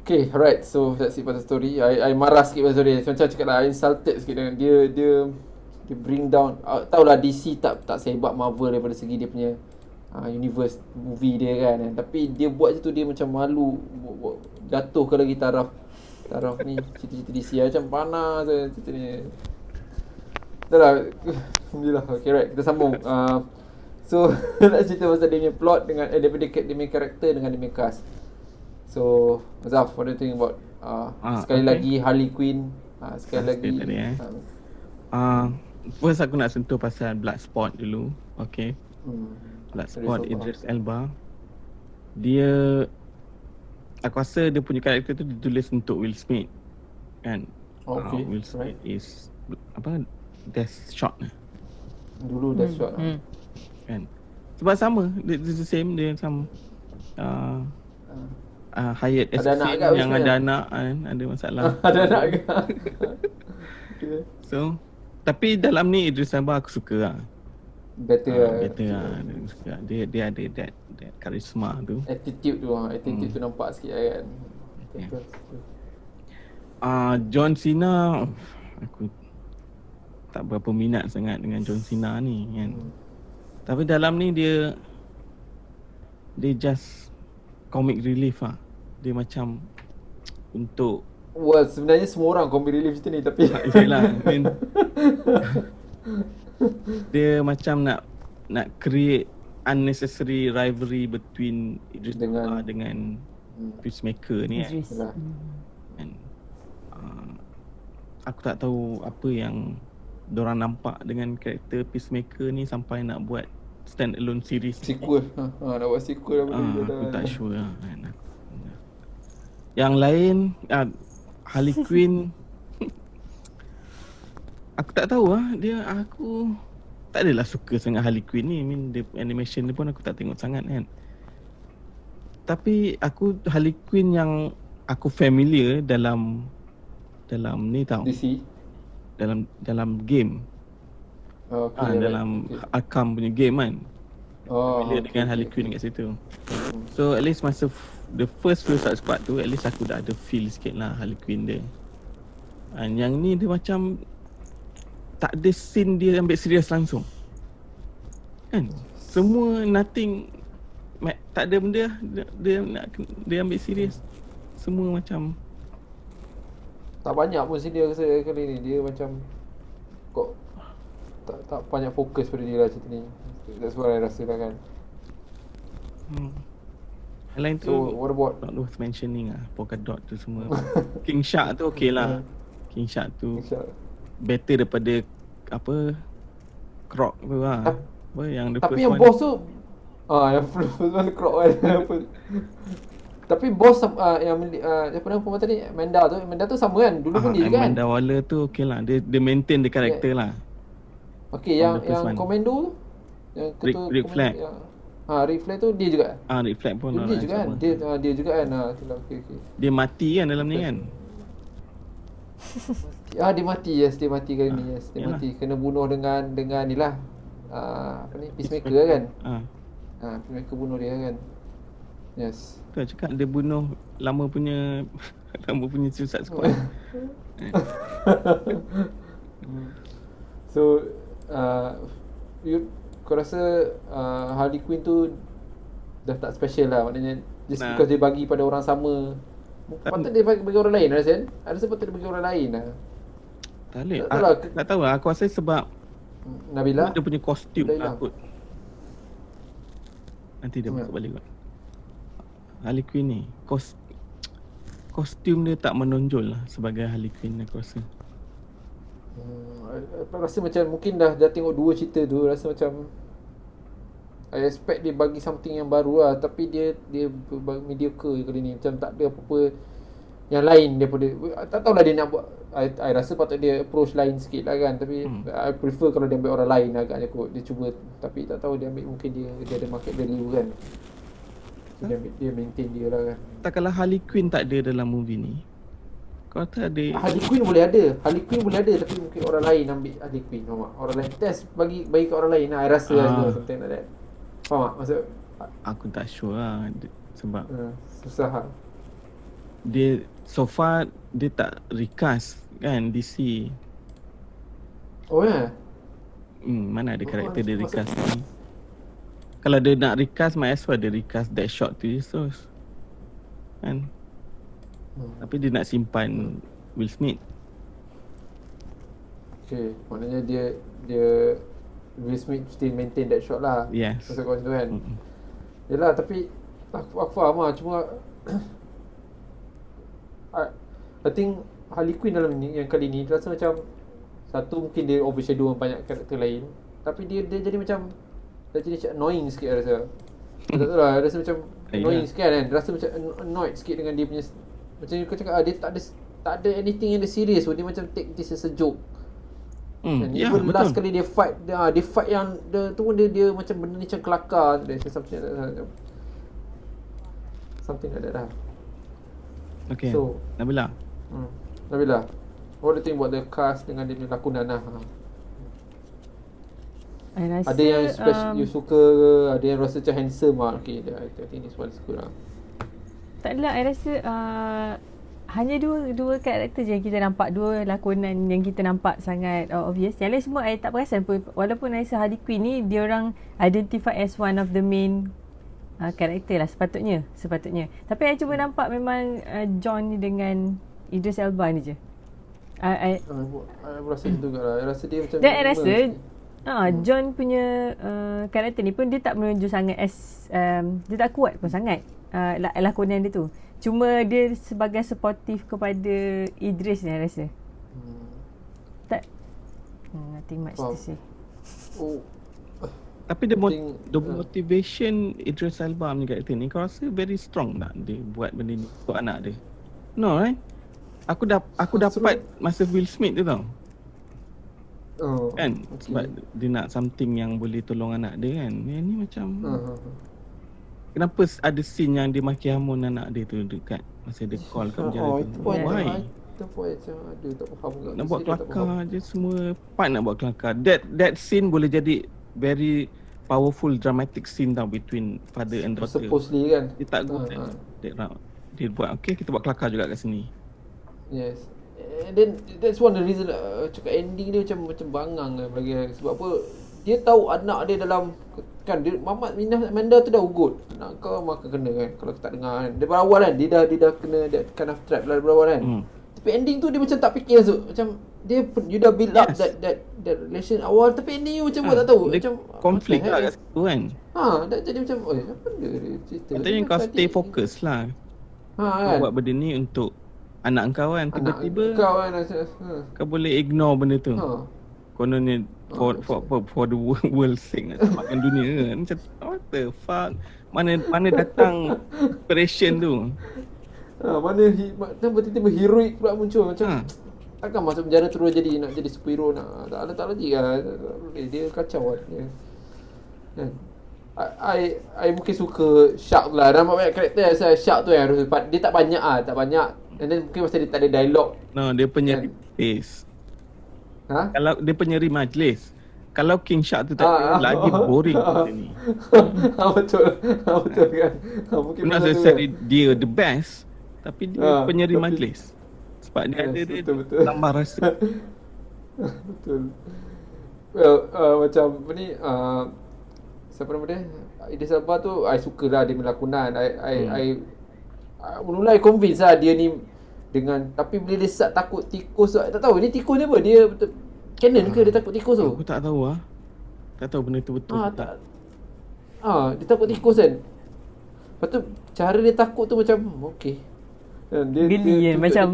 Speaker 1: Okay, alright. So that's it pasal story. I marah sikit pasal story. Macam cakap lah, I insulted sikit dengan dia bring down. Tahulah DC tak sehebat Marvel daripada segi dia punya universe movie dia kan. Tapi dia buat je tu dia macam malu jatuhkan lagi taraf ni cerita-cerita DC macam panas cerita ni. Dah lah. Alhamdulillah. Okay, right. Kita sambung. So nak cerita pasal dia punya plot dengan daripada dia punya karakter dengan dia punya cast. So Azaf, what do you think about sekali lagi Harley Quinn, sekali lagi
Speaker 2: first aku nak sentuh pasal Bloodsport dulu. Okay. Bloodsport Idris Elba. Dia, aku rasa dia punya karakter tu ditulis untuk Will Smith kan.
Speaker 1: Okay.
Speaker 2: Will Smith is apa, Deathshot
Speaker 1: dulu Deathshot
Speaker 2: kan. Sebab sama, dia the same, dia macam hired assassin yang ada anak kan, ada masalah.
Speaker 1: Ada anak ke? Okay.
Speaker 2: So tapi dalam ni Idris Elba aku suka lah.
Speaker 1: Better
Speaker 2: lah. Dia ada that charisma tu.
Speaker 1: Attitude tu nampak sikit kan. Betul.
Speaker 2: John Cena, aku tak berapa minat sangat dengan John Cena ni kan. Tapi dalam ni dia just comic relief lah. Dia macam untuk
Speaker 1: sebenarnya semua orang comic relief macam ni tapi
Speaker 2: yelah, dia macam nak create unnecessary rivalry between Idris Elba dengan Peacemaker ni kan. And, aku tak tahu apa yang diorang nampak dengan karakter Peacemaker ni sampai nak buat stand alone series.
Speaker 1: Sequel. Nak buat sequel apa ni.
Speaker 2: Aku tak sure lah kan. Yang lain Harley Quinn aku tak tahu lah. Aku tak adalah suka sangat Harley Quinn ni. I mean, animation dia pun aku tak tengok sangat kan. Tapi Harley Quinn yang aku familiar dalam ni tau.
Speaker 1: DC.
Speaker 2: Dalam game. Dalam Arkham punya game kan. Familiar dengan Harley Quinn kat situ. So at least masa the first Suicide Squad tu, at least aku dah ada feel sikit lah Harley Quinn dia. Yang ni dia macam tak ada scene dia ambil serius langsung kan. Semua nothing, tak ada benda dia ambil serius. Semua macam
Speaker 1: tak banyak pun scene dia rasa kali ni. Dia macam kok tak banyak fokus pada dia lah cerita ni. That's what I rasa lah kan.
Speaker 2: Lain tu,
Speaker 1: so what about
Speaker 2: not worth mentioning lah, polka dot tu semua. King Shark tu okey lah. King Shark tu better daripada apa Croc tu lah. Apa yang the
Speaker 1: Tapi
Speaker 2: first
Speaker 1: yang
Speaker 2: one?
Speaker 1: boss tu yang first one crop kan. Tapi boss yang apa nama perempuan tadi, Amanda tu sama kan? Dulu pun dia juga kan?
Speaker 2: Amanda Waller tu okay lah. Dia maintain the character lah.
Speaker 1: Okay,
Speaker 2: From the first
Speaker 1: yang
Speaker 2: one.
Speaker 1: komando tu, yang ketua
Speaker 2: Rick
Speaker 1: komando
Speaker 2: Flag.
Speaker 1: yang Rick Flag tu dia juga.
Speaker 2: Rick Flag pun
Speaker 1: Dia juga kan?
Speaker 2: sama.
Speaker 1: Dia juga kan? Itulah, okay.
Speaker 2: Dia mati kan dalam ni kan?
Speaker 1: Dia mati, yes, dia mati kali ni, yes. Dia
Speaker 2: yalah.
Speaker 1: mati, kena bunuh dengan ni lah. Apa ni, Peacemaker kan? Peacemaker bunuh dia kan? Yes.
Speaker 2: Tu lah cakap dia bunuh lama punya Suicide Squad.
Speaker 1: So kau rasa Harley Quinn tu dah tak special lah, maknanya just because dia bagi pada orang sama. Patut dia bagi orang lain, rasa kan? Ada sebab dia bagi orang lain lah.
Speaker 2: Tak boleh. Tak tahu lah. Aku rasa sebab
Speaker 1: Nabila
Speaker 2: dia punya kostum
Speaker 1: Nabila.
Speaker 2: takut. Nanti dia masuk balik kot. Harley Quinn ni kostum dia tak menonjol lah sebagai Harley Quinn, aku rasa.
Speaker 1: Rasa macam mungkin dah tengok dua cerita tu, rasa macam I expect dia bagi something yang baru lah, tapi dia mediocre kali ni. Macam tak ada apa-apa yang lain daripada, tak tahulah dia nak buat. I rasa patut dia approach lain sikit lah kan. Tapi I prefer kalau dia ambil orang lain agaknya kot. Dia cuba, tapi tak tahu dia ambil, mungkin dia ada market value kan. So dia maintain dia lah kan.
Speaker 2: Tak, kalau Harley Quinn tak ada dalam movie ni, kau tak ada.
Speaker 1: Harley Quinn boleh ada, tapi mungkin orang lain ambil Harley Quinn, faham tak? Orang lain test bagi ke orang lain lah, I rasa lah something like that. Faham tak? Maksud
Speaker 2: Aku tak sure lah sebab
Speaker 1: susah lah.
Speaker 2: dia so far dia tak recast kan DC.
Speaker 1: Oh ya?
Speaker 2: Mana ada karakter dia recast ni. Kalau dia nak recast, might as well dia recast that shot tu je kan. Tapi dia nak simpan Will Smith. Okay,
Speaker 1: maknanya dia Will Smith still maintain that shot lah.
Speaker 2: Yes.
Speaker 1: Masa kau tu kan. Yelah, tapi aku faham lah, cuma I think Harley Quinn dalam ni, yang kali ni rasa macam, satu mungkin dia overshadow banyak karakter lain, tapi dia jadi macam dah jadi macam annoying sikit, I rasa. Tak tahu lah, rasa macam annoying sikit kan. Rasa macam annoyed sikit dengan dia punya, macam kau cakap dia tak ada anything yang dia serious. Dia macam take this as a joke. And even last kali dia fight yang dia tu pun dia macam benda ni macam kelakar. Dia something like that lah.
Speaker 2: Okay,
Speaker 1: so,
Speaker 2: Nabila,
Speaker 1: what do you think about the cast dengan dia punya lakonan lah?
Speaker 3: Rasa,
Speaker 1: ada yang you suka ke? Ada yang rasa macam handsome lah. Okay, I think this one is good lah.
Speaker 3: Tak adalah, I rasa hanya dua karakter je yang kita nampak, dua lakonan yang kita nampak sangat obvious. Yang lain semua I tak perasan pun. Walaupun I rasa Harley Quinn ni dia orang identify as one of the main karakter lah sepatutnya. Tapi I cuba nampak memang John ni dengan Idris Elba ni je. I
Speaker 1: rasa gitu juga lah. I rasa dia macam,
Speaker 3: dan I rasa John punya karakter ni pun dia tak menonjol sangat as dia tak kuat pun sangat lakonan dia tu. Cuma dia sebagai supportive kepada Idris ni, I rasa. Tak nothing much to say.
Speaker 2: Tapi the motivation Idris Elba punya karakter ni, kau rasa very strong tak dia buat benda ni untuk anak dia? No, right? Aku dapat masa Will Smith tu tau. Kan? Okay. Sebab dia nak something yang boleh tolong anak dia kan. Yang ni macam kenapa ada scene yang dia maki hamun anak dia tu dekat masa dia call kat penjara tu? Why?
Speaker 1: Itu pun macam aduh, tak faham juga.
Speaker 2: Nak buat kelakar je semua. Part nak buat kelakar. That scene boleh jadi very powerful dramatic scene tau between father and daughter.
Speaker 1: Supposedly kan.
Speaker 2: Dia tak go that route. Dia buat okay, kita buat kelakar juga kat sini.
Speaker 1: Yes. And then that's one of the reason cakap ending dia macam bangang lah bagi. Sebab apa? Dia tahu anak dia dalam, kan dia Amanda tu dah ugut. Anak kau maka kena kan, kalau kita tak dengar kan. Daripada awal kan dia dah kena that kind of trap lah daripada awal kan. Tapi ending tu dia macam tak fikir macam dia you dah build up that relation awal, tapi ending you macam buat tak tahu. Macam
Speaker 2: konflik lah kat situ kan.
Speaker 1: Dah jadi macam apa dia cerita.
Speaker 2: Katanya kau stay fokus lah.
Speaker 1: Kan.
Speaker 2: Buat benda ni untuk anak kau kan, tiba-tiba
Speaker 1: kau kan
Speaker 2: kau boleh ignore benda tu. kononnya for the world sake nak selamatkan dunia kan. Macam what the fuck, mana datang inspiration tu.
Speaker 1: Mana tiba-tiba heroik pula muncul macam takkan masuk penjara terus nak jadi superhero nak. Tak lagi lah. Dia kacau lah dia. Kan? I mungkin suka Shark lah. Nampak banyak karakter Shark tu yang dia tak banyak tak banyak. And then mungkin pasal dia tak ada dialog.
Speaker 2: No, dia penyeri majlis. Kalau dia penyeri majlis. Kalau King Shark tu tak ada, lagi boring macam ni.
Speaker 1: Betul kan. Mungkin
Speaker 2: Not necessarily dia the best, tapi dia penyeri majlis. Sebab dia ada
Speaker 1: betul.
Speaker 2: tambah rasa.
Speaker 1: Betul. Well, macam apa ni, siapa nama dia? Idris Elba tu I suka lah dia melakonan. I mula I convince lah dia ni dengan, tapi bila dia start takut tikus tu, tak tahu dia tikus ni apa? Dia canon ke dia takut tikus tu?
Speaker 2: Aku tak tahu lah. Tak tahu benda tu betul ke tak.
Speaker 1: Dia takut tikus kan. Lepas tu cara dia takut tu macam okey.
Speaker 3: Geli kan macam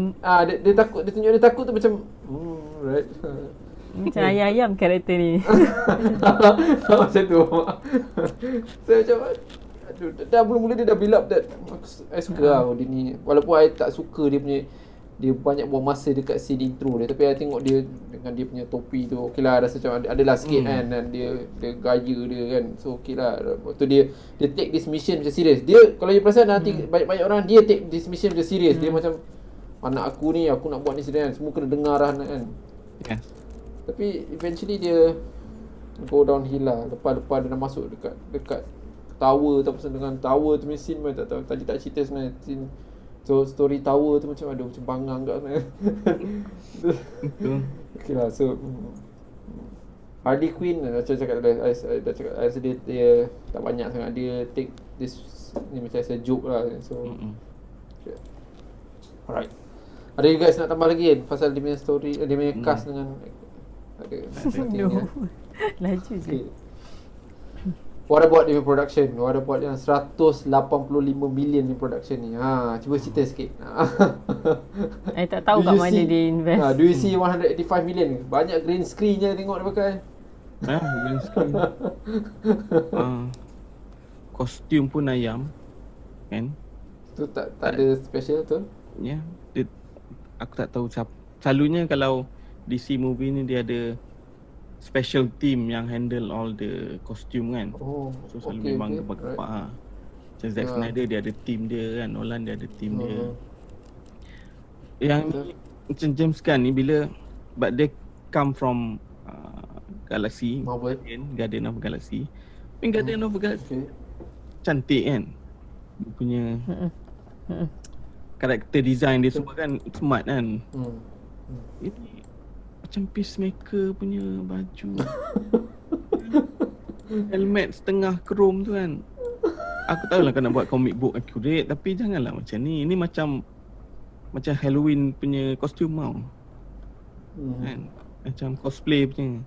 Speaker 1: dia takut, dia tunjuk dia takut tu macam right.
Speaker 3: Macam ayam-ayam karakter ni.
Speaker 1: Macam tu. Saya macam dah mula-mula dia dah build up that. I suka lah dia ni. Walaupun I tak suka dia banyak buang masa dekat scene intro dia, tapi I tengok dia dengan dia punya topi tu okey lah, rasa macam adalah sikit kan, dan dia gaya dia kan, so okey lah. Waktu dia take this mission macam serius. Dia kalau you perasan nanti banyak orang dia take this mission macam serius. Dia macam anak aku ni, aku nak buat ni serius, semua kena dengar lah kan.
Speaker 2: Yes.
Speaker 1: Tapi eventually dia go downhill lah. Lepas dia dah masuk dekat tower tu, pasal dengan tower tu punya scene pun tak tahu. Tadi tak cerita sebenarnya scene. So story tower tu macam ada macam bangang kat sana. Okay lah, so Harley Quinn macam cakap tadi, I dah cakap, I rasa dia tak banyak sangat. Dia take this ni macam a joke lah. So okay. Alright, ada you guys nak tambah lagi kan pasal dia punya story, dia punya cast dengan ada
Speaker 3: No. Laju je.
Speaker 1: okay. What about the production? What about yang 185 million ni production ni? Cuba cerita sikit.
Speaker 3: I tak tahu kat mana dia invest.
Speaker 1: Do you see 185 million ni? Banyak green screen je tengok dia pakai.
Speaker 2: Green screen. Kostum pun ayam kan?
Speaker 1: Tu tak ada special tu?
Speaker 2: Ya, aku tak tahu siapa. Selalunya kalau DC movie ni dia ada special team yang handle all the costume kan. So selalu memang gebak-gebak right. Macam Zack Snyder dia ada team dia kan, Nolan dia ada team dia. Yang ni, macam James Gunn ni bila but they come from Galaxy Marvel, Guardian of Galaxy. Guardian of Galaxy cantik kan. Dia punya karakter design dia semua kan smart kan. Ini macam Peacemaker punya baju. Helmet setengah chrome tu kan. Aku tahulah kau nak buat comic book accurate, tapi janganlah macam ni. Ini macam Halloween punya kostum tau. Kan? Macam cosplay punya.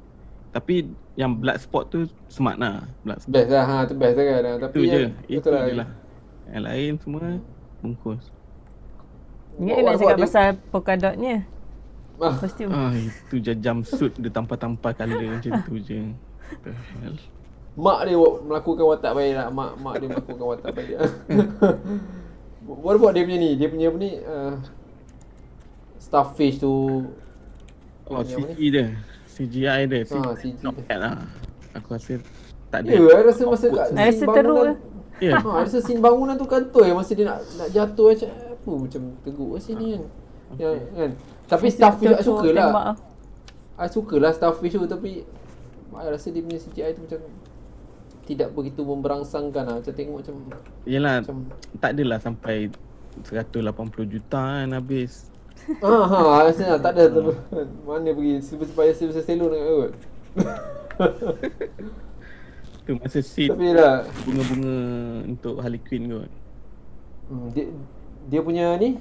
Speaker 2: Tapi yang blood spot tu smart lah. Blood spot.
Speaker 1: Best lah, tu best lah kan. Tapi
Speaker 2: itu je lah. Yang lain semua bungkus.
Speaker 3: Ingat nak cakap pasal polka dotnya. Kostum.
Speaker 2: Itu je jumpsuit dia tampal-tampal colour macam tu je.
Speaker 1: Mak dia melakukan watak baik lah. Mak dia melakukan watak baik. What about dia punya ni? Dia punya apa ni? Starfish tu.
Speaker 2: CGI dia.
Speaker 1: CGI
Speaker 2: dia. Lah. Aku rasa tak ada.
Speaker 1: I rasa masa kat
Speaker 3: scene bangunan.
Speaker 1: I rasa scene bangunan tu kantoi masa dia nak jatuh macam apa, macam teruk kat sini kan. Ya kan. Tapi Starfish I sukalah. I sukalah Starfish tu, tapi I rasa dia punya CGI tu macam tidak begitu memberangsangkan lah. Macam tengok macam
Speaker 2: yelah, tak adalah sampai 180 juta kan habis.
Speaker 1: Rasanya tak ada tu. Mana pergi supaya Sylvester Stallone nak kot.
Speaker 2: Tu masa scene
Speaker 1: tapi lah
Speaker 2: bunga-bunga untuk Harley Quinn kot.
Speaker 1: Dia punya ni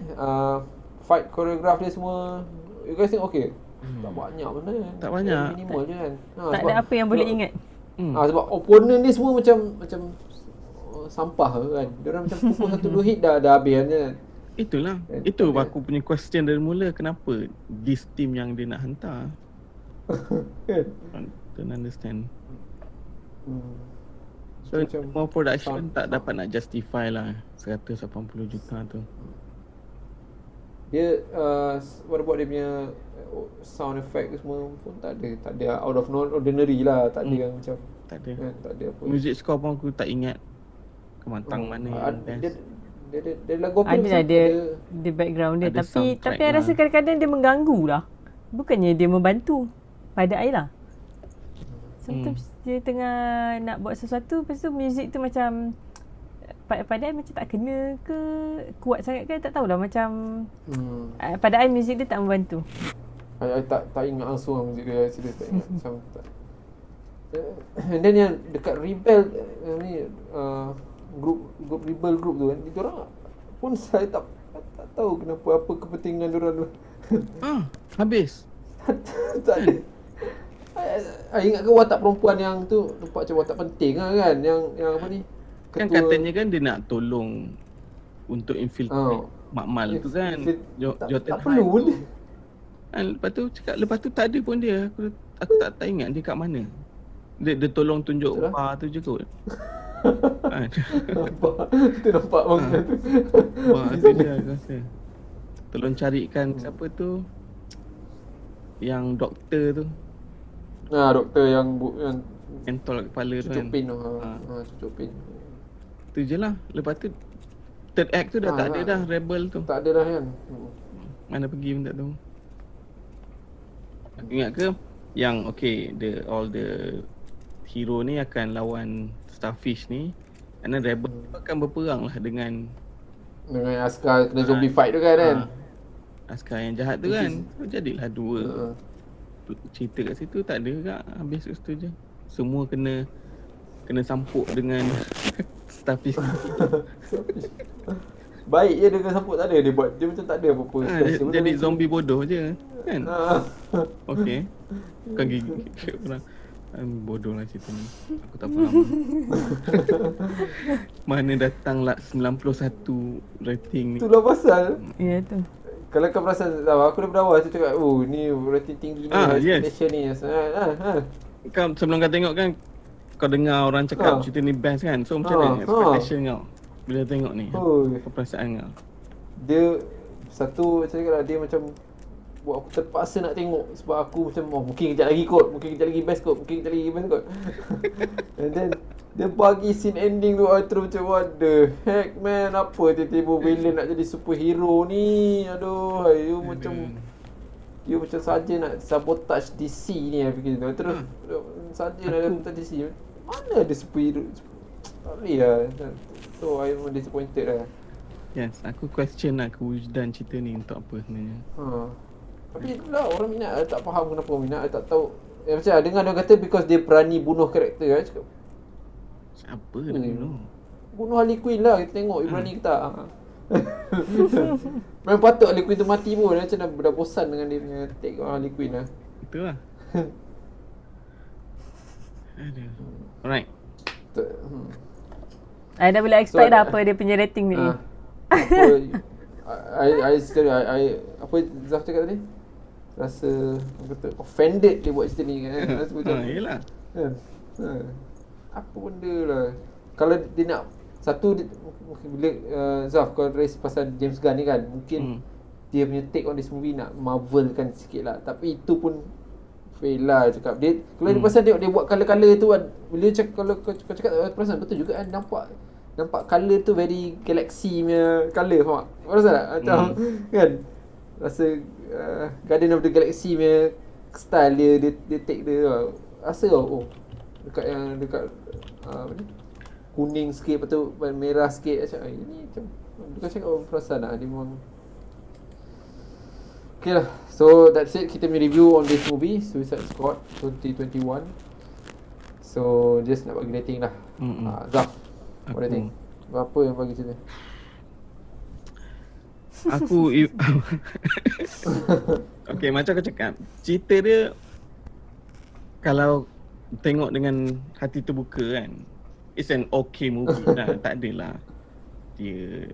Speaker 1: fight choreograph dia semua, you guys think okay? Tak banyak benda kan.
Speaker 2: Tak banyak.
Speaker 1: Minimal je kan.
Speaker 3: Tak ada apa yang boleh ingat.
Speaker 1: Sebab opponent dia semua macam sampah kan. Dia orang macam pukul 1-2 hit dah habis kan.
Speaker 2: Itulah. Itu aku punya question dari mula, kenapa this team yang dia nak hantar. Don't understand.
Speaker 1: Hmm.
Speaker 2: So
Speaker 1: Macam
Speaker 2: more production
Speaker 1: sound-
Speaker 2: tak dapat nak justify lah 180 juta tu.
Speaker 1: Dia what about dia punya sound effect ke semua pun tak ada out of ordinary lah, tak ada yang macam
Speaker 2: Tak ada.
Speaker 1: kan, tak ada apa.
Speaker 2: Music score pun aku tak ingat kemantang mana yang
Speaker 1: dia,
Speaker 2: best.
Speaker 1: dia lagu apa
Speaker 3: Ada dia background dia,
Speaker 2: ada
Speaker 3: tapi
Speaker 2: soundtrack
Speaker 3: I rasa
Speaker 2: lah.
Speaker 3: kadang-kadang dia mengganggu lah. Bukannya dia membantu pada I lah. Sometimes dia tengah nak buat sesuatu, lepas tu muzik tu macam pada I macam tak kena ke, kuat sangat ke, tak tahulah, macam pada I muzik dia tak membantu.
Speaker 1: I tak ingat langsung lah muzik dia, serius tak ingat. Macam tak. And then yang dekat Rebel ni group Rebel group tu kan, dia orang pun saya tak tahu kenapa, apa kepentingan dia orang tu.
Speaker 2: Habis.
Speaker 1: Tak ada. I ingat ke watak perempuan yang tu nampak macam watak penting lah kan, yang apa ni,
Speaker 2: Kan katanya kan dia nak tolong untuk infiltrate Makmal tu kan.
Speaker 1: tak perlu pun dia.
Speaker 2: Lepas tu tak ada pun dia. Aku tak ingat dia kat mana. Dia tolong tunjuk
Speaker 1: Betul lah.
Speaker 2: bar tu je kot.
Speaker 1: Nampak bang tu.
Speaker 2: Bar tu je aku rasa. Tolong carikan siapa tu, yang doktor tu,
Speaker 1: Doktor yang
Speaker 2: mentol kepala tu
Speaker 1: cucuk
Speaker 2: kan.
Speaker 1: pin tu. Cucuk pin.
Speaker 2: Tu je lah. Lepas tu third act tu dah tak ada dah, Rebel tu.
Speaker 1: Tak ada dah kan.
Speaker 2: Mana pergi pun tak tahu. Ingat ke yang okay, all the hero ni akan lawan Starfish ni, kerana Rebel tu akan berperang lah dengan
Speaker 1: askar kena zombie fight tu kan.
Speaker 2: askar yang jahat tu kan. So, jadilah dua cerita kat situ. Tak ada kak, habis kat situ je. Semua kena sampuk dengan Starfish.
Speaker 1: Baik je dia kena sampuk, tak ada dia buat. Dia macam tak ada apa-apa.
Speaker 2: Jadi zombie bodoh je kan. Okay. Bukan gigi orang. Bodoh lah cerita ni. Aku tak faham. Mana datang lah 91 rating ni.
Speaker 1: Itulah pasal.
Speaker 3: Ya tu.
Speaker 1: Kalau kau perasan, aku daripada awal tu cakap, ni rating tinggi ni, expectation ni.
Speaker 2: Kau sebelum kau tengok kan, kau dengar orang cakap cerita ni best kan. So macam mana expectation kau bila tengok ni? Apa perasaan kau?
Speaker 1: Dia satu macam cakap lah, dia macam buat aku terpaksa nak tengok. Sebab aku macam mungkin kejap lagi kot, mungkin kejap lagi best kot, mungkin kejap lagi best kot. And then dia bagi scene ending tu, terus macam what the heck man, apa tiba-tiba villain nak jadi superhero ni. Aduh, you macam saja nak sabotage DC ni, aku fikir tu. Terus saja nak sabotage DC. Mana ada superhero? Tak boleh lah. So I am disappointed lah.
Speaker 2: Yes, aku question lah kewujudan cerita ni untuk apa sebenarnya.
Speaker 1: Tapi itulah orang minat. I tak faham kenapa orang minat. I tak tahu. Macam I dengar dia kata because dia berani bunuh karakter. I cakap,
Speaker 2: siapa nak bunuh?
Speaker 1: bunuh Harley Quinn lah, kita tengok dia berani ke tak. Memang patut Harley Quinn tu mati pun. Dia macam dah bosan dengan dia punya take on Harley Quinn lah.
Speaker 2: Itulah. Aduh. Alright.
Speaker 3: I dah boleh expect dah apa dia punya rating ni.
Speaker 1: Apa Zaf cakap tadi? Rasa kata offended dia buat cerita ni kan. Rasa macam
Speaker 2: Yelah.
Speaker 1: Apa benda lah. Kalau dia nak satu bila Zaf kau raise pasal James Gunn ni kan, mungkin dia punya take on this movie nak Marvel kan sikit lah. Tapi itu pun fail lah cakap. Dia kalau dia pasal tengok dia buat colour-colour tu kan, bila cakap, kalau kau cakap perasan betul juga kan, nampak colour tu very Galaxy punya colour, faham tak? Kau rasa tak? Macam kan, rasa Guardian of the Galaxy punya style dia take dia. Rasa dekat apa ni, kuning sikit, lepas tu merah sikit. Macam ini macam bukan cakap perasan lah, dia memang. Okay lah, so that's it, kita punya review on this movie Suicide Squad 2021. So just nak bagi rating lah. Zaf, what do you think? Berapa yang bagi sini?
Speaker 2: Aku okay, macam aku cakap, cerita dia kalau tengok dengan hati terbuka kan, it's an okay movie lah. Tak adalah dia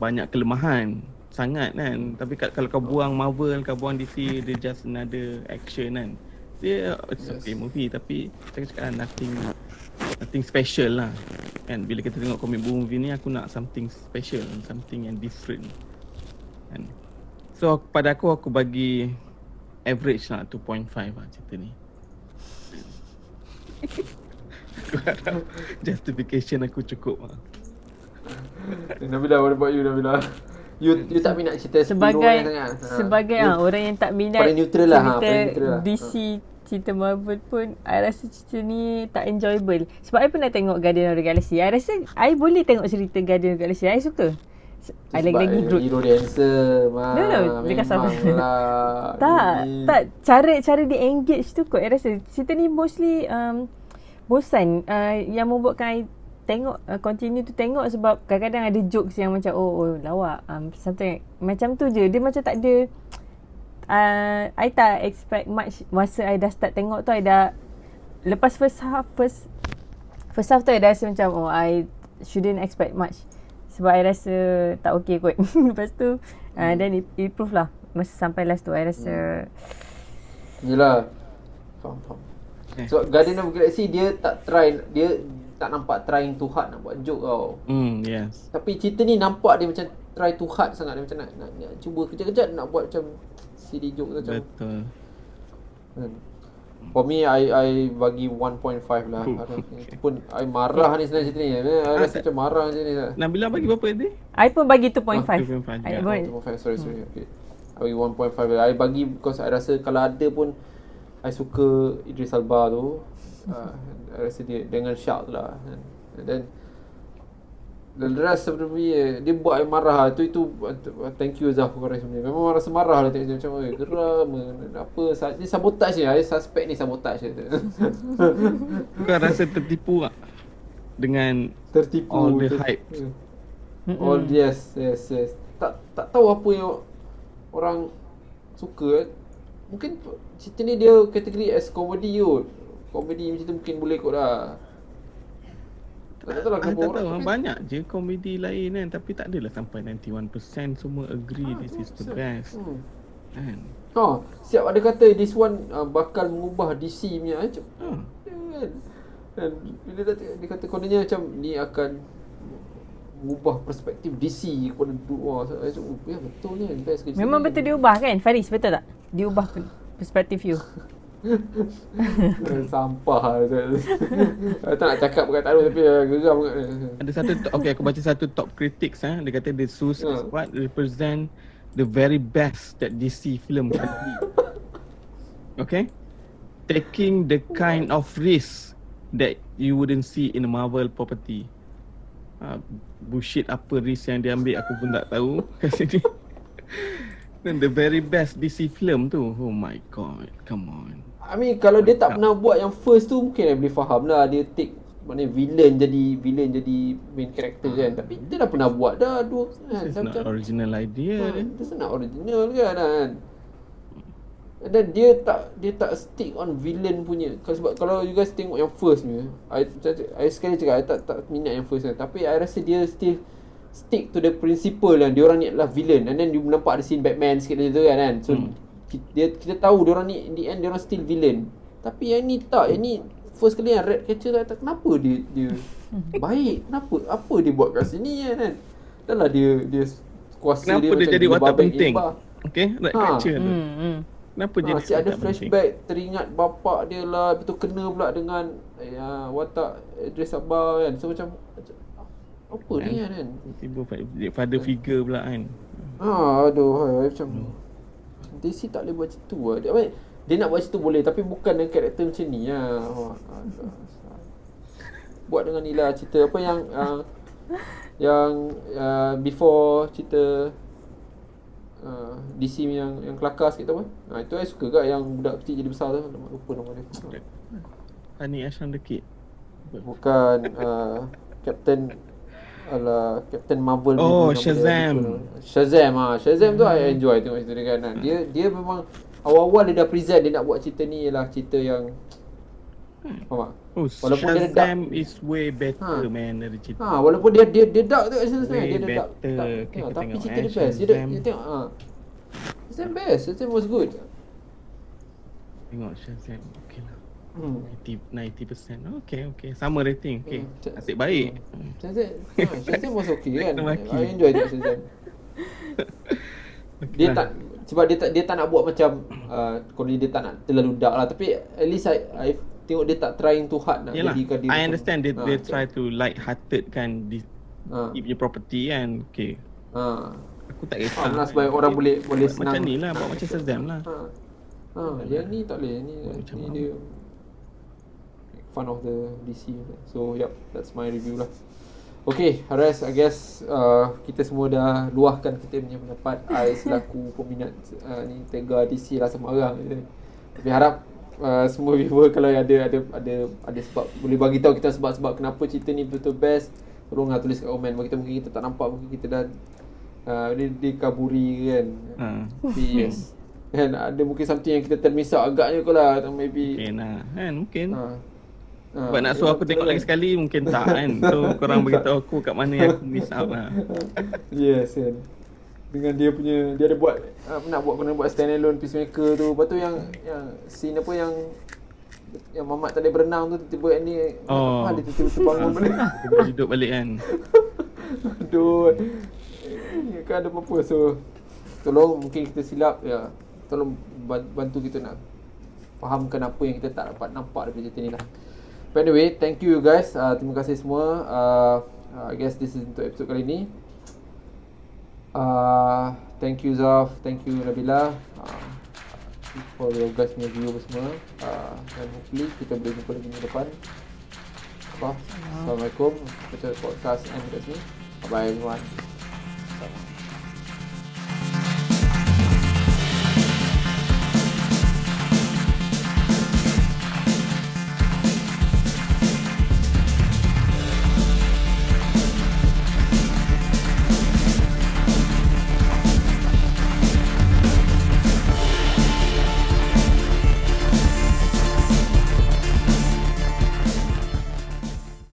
Speaker 2: banyak kelemahan. sangat kan. Tapi kalau kau buang Marvel, kau buang DC, dia just another action kan. Dia it's okay movie tapi saya cakap nothing special lah kan. Bila kita tengok comic book movie ni, aku nak something special, something yang different kan. So pada aku bagi average lah 2.5 lah cerita ni. Aku harap justification aku cukup lah.
Speaker 1: Nabila, what about you Nabila? You tak minat cerita
Speaker 3: sebagai
Speaker 1: superhero sangat?
Speaker 3: sebagai orang yang tak minat
Speaker 1: paling neutral lah,
Speaker 3: cerita
Speaker 1: paling neutral lah.
Speaker 3: DC, cerita Marvel pun I rasa cerita ni tak enjoyable. Sebab I pernah tengok Guardian of the Galaxy. I rasa I boleh tengok cerita Guardian of the Galaxy. I suka. I lagi-lagi Groot.
Speaker 1: Hero dia handsome.
Speaker 3: No, because of
Speaker 1: lah.
Speaker 3: tak cara dia engage tu kot. I rasa cerita ni mostly bosan. Yang membuatkan I tengok continue tu tengok sebab kadang-kadang ada jokes yang macam oh lawak, something macam tu je. Dia macam tak ada I tak expect much. Masa I dah start tengok tu, I dah lepas first half tu I dah rasa macam I shouldn't expect much sebab I rasa tak okay kot. Lepas tu then it improve lah masa sampai last tu. I rasa
Speaker 1: yelah, faham. So Guardian of the Galaxy dia tak nampak trying too hard nak buat joke tau.
Speaker 2: Yes.
Speaker 1: Tapi cerita ni nampak dia macam try too hard sangat. Dia macam nak cuba kejap-kejap nak buat macam silly joke macam.
Speaker 2: Betul.
Speaker 1: For me, I bagi 1.5 lah.
Speaker 2: Okay.
Speaker 1: Pun I marah ni sebenarnya cerita ni. I rasa macam marah macam ni lah.
Speaker 2: Nabila bagi berapa tadi?
Speaker 3: I pun bagi 2.5.
Speaker 2: 2.5
Speaker 3: I
Speaker 2: juga.
Speaker 3: pun
Speaker 1: 2.5, sorry. Okay. I bagi 1.5 lah. I bagi because I rasa kalau ada pun I suka Idris Elba tu. I rasa dia dengan Shark lah. And then the rest of the movie dia buat I marah. Itu thank you Zaf for sebenarnya. Memang rasa marah lah tengok macam geram apa ni, sabotage ni. I suspect ni sabotage je.
Speaker 2: Kau rasa tertipu tak dengan
Speaker 1: Tertipu
Speaker 2: all the hype?
Speaker 1: All yes. Tak tahu apa yang orang suka. Mungkin cerita ni dia kategori as comedy kot. Komedi macam tu mungkin boleh kot lah. Tak tahu lah kenapa
Speaker 2: tak
Speaker 1: orang
Speaker 2: tahu, banyak je komedi lain kan. Tapi tak adalah sampai 91% semua agree this is the best kan.
Speaker 1: Siap ada kata this one bakal mengubah DC punya macam kan. Dan bila dia kata kononnya macam ni akan mengubah perspektif DC kepada dua. Saya macam ya betul ni best kerja.
Speaker 3: memang betul diubah kan Faris, betul tak? Diubah perspektif you.
Speaker 1: Sampah saya tak nak cakap perkataan tu tapi geram sangat.
Speaker 2: Ada satu aku baca satu top critics dia kata the Suicide Squad represent the very best that DC film can be. Okay? Taking the kind of risk that you wouldn't see in a Marvel property. Bullshit apa risk yang dia ambil aku pun tak tahu kat sini. Dan the very best DC film tu. Oh my god, come on.
Speaker 1: I mean kalau dia tak pernah buat yang first tu mungkin I boleh faham lah. Dia take maknanya villain jadi main character kan. Tapi dia dah pernah buat dah dua kan.
Speaker 2: It's not original idea.
Speaker 1: It's not original kan. Dan dia tak stick on villain punya. Sebab kalau you guys tengok yang first ni, I sekali cakap I tak minat yang first ni. Tapi I rasa dia still stick to the principle lah. Diorang ni adalah villain. And then you nampak ada scene Batman sikit tu kan. So kita tahu diorang ni in the end diorang still villain. Tapi yang ni tak. Yang ni first kali yang Red Catcher tak kenapa dia baik. Kenapa? Apa dia buat kat sini kan. Dah lah dia kuasa
Speaker 2: kenapa
Speaker 1: dia
Speaker 2: dia jadi watak penting?
Speaker 1: Imbah.
Speaker 2: Okay, Red Catcher tu. Kenapa jadi
Speaker 1: si ada flashback teringat bapak dia lah. Lepas tu kena pula dengan watak Idris Elba kan. So macam apa ni kan.
Speaker 2: Tiba father figure pula kan.
Speaker 1: Aduh macam DC tak boleh buat macam tu lah. Dia nak buat macam tu boleh tapi bukan dengan karakter macam ni lah. Buat dengan ni lah cerita apa yang before cerita DC yang kelakar sikit tu apa. Itu I suka kat yang budak kecil jadi besar tu. Lupa nama dia.
Speaker 2: Honey I Shrunk the Kid.
Speaker 1: Bukan Captain Marvel.
Speaker 2: Shazam.
Speaker 1: Shazam tu I enjoy tengok cerita dia kan. Dia memang awal-awal dia dah present dia nak buat cerita ni ialah cerita yang Faham tak?
Speaker 2: Oh,
Speaker 1: Walaupun dia
Speaker 2: Shazam
Speaker 1: dark.
Speaker 2: is way better
Speaker 1: Ha.
Speaker 2: man dari cerita.
Speaker 1: Walaupun dia dark tu Shazam
Speaker 2: Way
Speaker 1: dia dark.
Speaker 2: better. Okay, kau
Speaker 1: Tapi
Speaker 2: tengok,
Speaker 1: cerita dia best.
Speaker 2: Shazam.
Speaker 1: Dia tengok Shazam best. Shazam was good.
Speaker 2: Tengok Shazam. Okay lah.
Speaker 1: Hmm.
Speaker 2: 90%. Okay. Sama rating. Okay.
Speaker 1: Hmm.
Speaker 2: Nasib baik.
Speaker 1: Shazam was okay kan.
Speaker 2: Maki.
Speaker 1: I enjoy tengok Shazam. Dia
Speaker 2: lah.
Speaker 1: tak sebab dia tak nak buat macam kalau dia tak nak terlalu dark lah, tapi at least I tengok dia tak trying too hard nak
Speaker 2: Yalah,
Speaker 1: jadikan dia
Speaker 2: I
Speaker 1: macam-
Speaker 2: understand dia try to light hearted kan dia punya property kan. Okay. Aku tak kisah.
Speaker 1: Faham lah sebab orang boleh
Speaker 2: Buat
Speaker 1: senang
Speaker 2: macam ni lah, buat macam Shazam lah.
Speaker 1: Yang ni tak boleh. Ni
Speaker 2: Macam
Speaker 1: ni
Speaker 2: mana?
Speaker 1: dia fun of the DC. So yep, that's my review lah. Okay, Haris, I guess kita semua dah luahkan kita punya pendapat. I selaku peminat ni Tega DC lah semarang. Tapi harap semua viewer kalau ada sebab boleh bagi tahu kita sebab kenapa cerita ni betul best. Tolonglah tulis kat komen. Bagi kita mungkin kita tak nampak, mungkin kita dah dikaburi kan. Tapi yes. Kan ada mungkin something yang kita termiss out agaknya kot lah. Maybe
Speaker 2: Mungkin lah kan, mungkin. Sebab nak suruh aku tengok lagi sekali mungkin tak kan. So korang beritahu aku kat mana yang aku miss out lah.
Speaker 1: Yes kan. Dengan dia ada buat nak buat standalone Peacemaker tu. Lepas tu yang scene apa yang Mamat tak boleh berenang tu tiba-tiba ni dia tiba-tiba bangun balik.
Speaker 2: Tiba hidup balik kan.
Speaker 1: Aduh. Kan ada apa-apa. So tolong, mungkin kita silap ya. Tolong bantu kita nak fahamkan apa yang kita tak dapat nampak daripada cerita ni lah. But anyway, thank you guys. Terima kasih semua. I guess this is untuk episode kali ni. Thank you Zaf, thank you Nabila for your guys punya view semua. Dan hopefully kita boleh jumpa lagi minggu depan. Assalamualaikum. Kita podcast and kat sini. Bye bye everyone.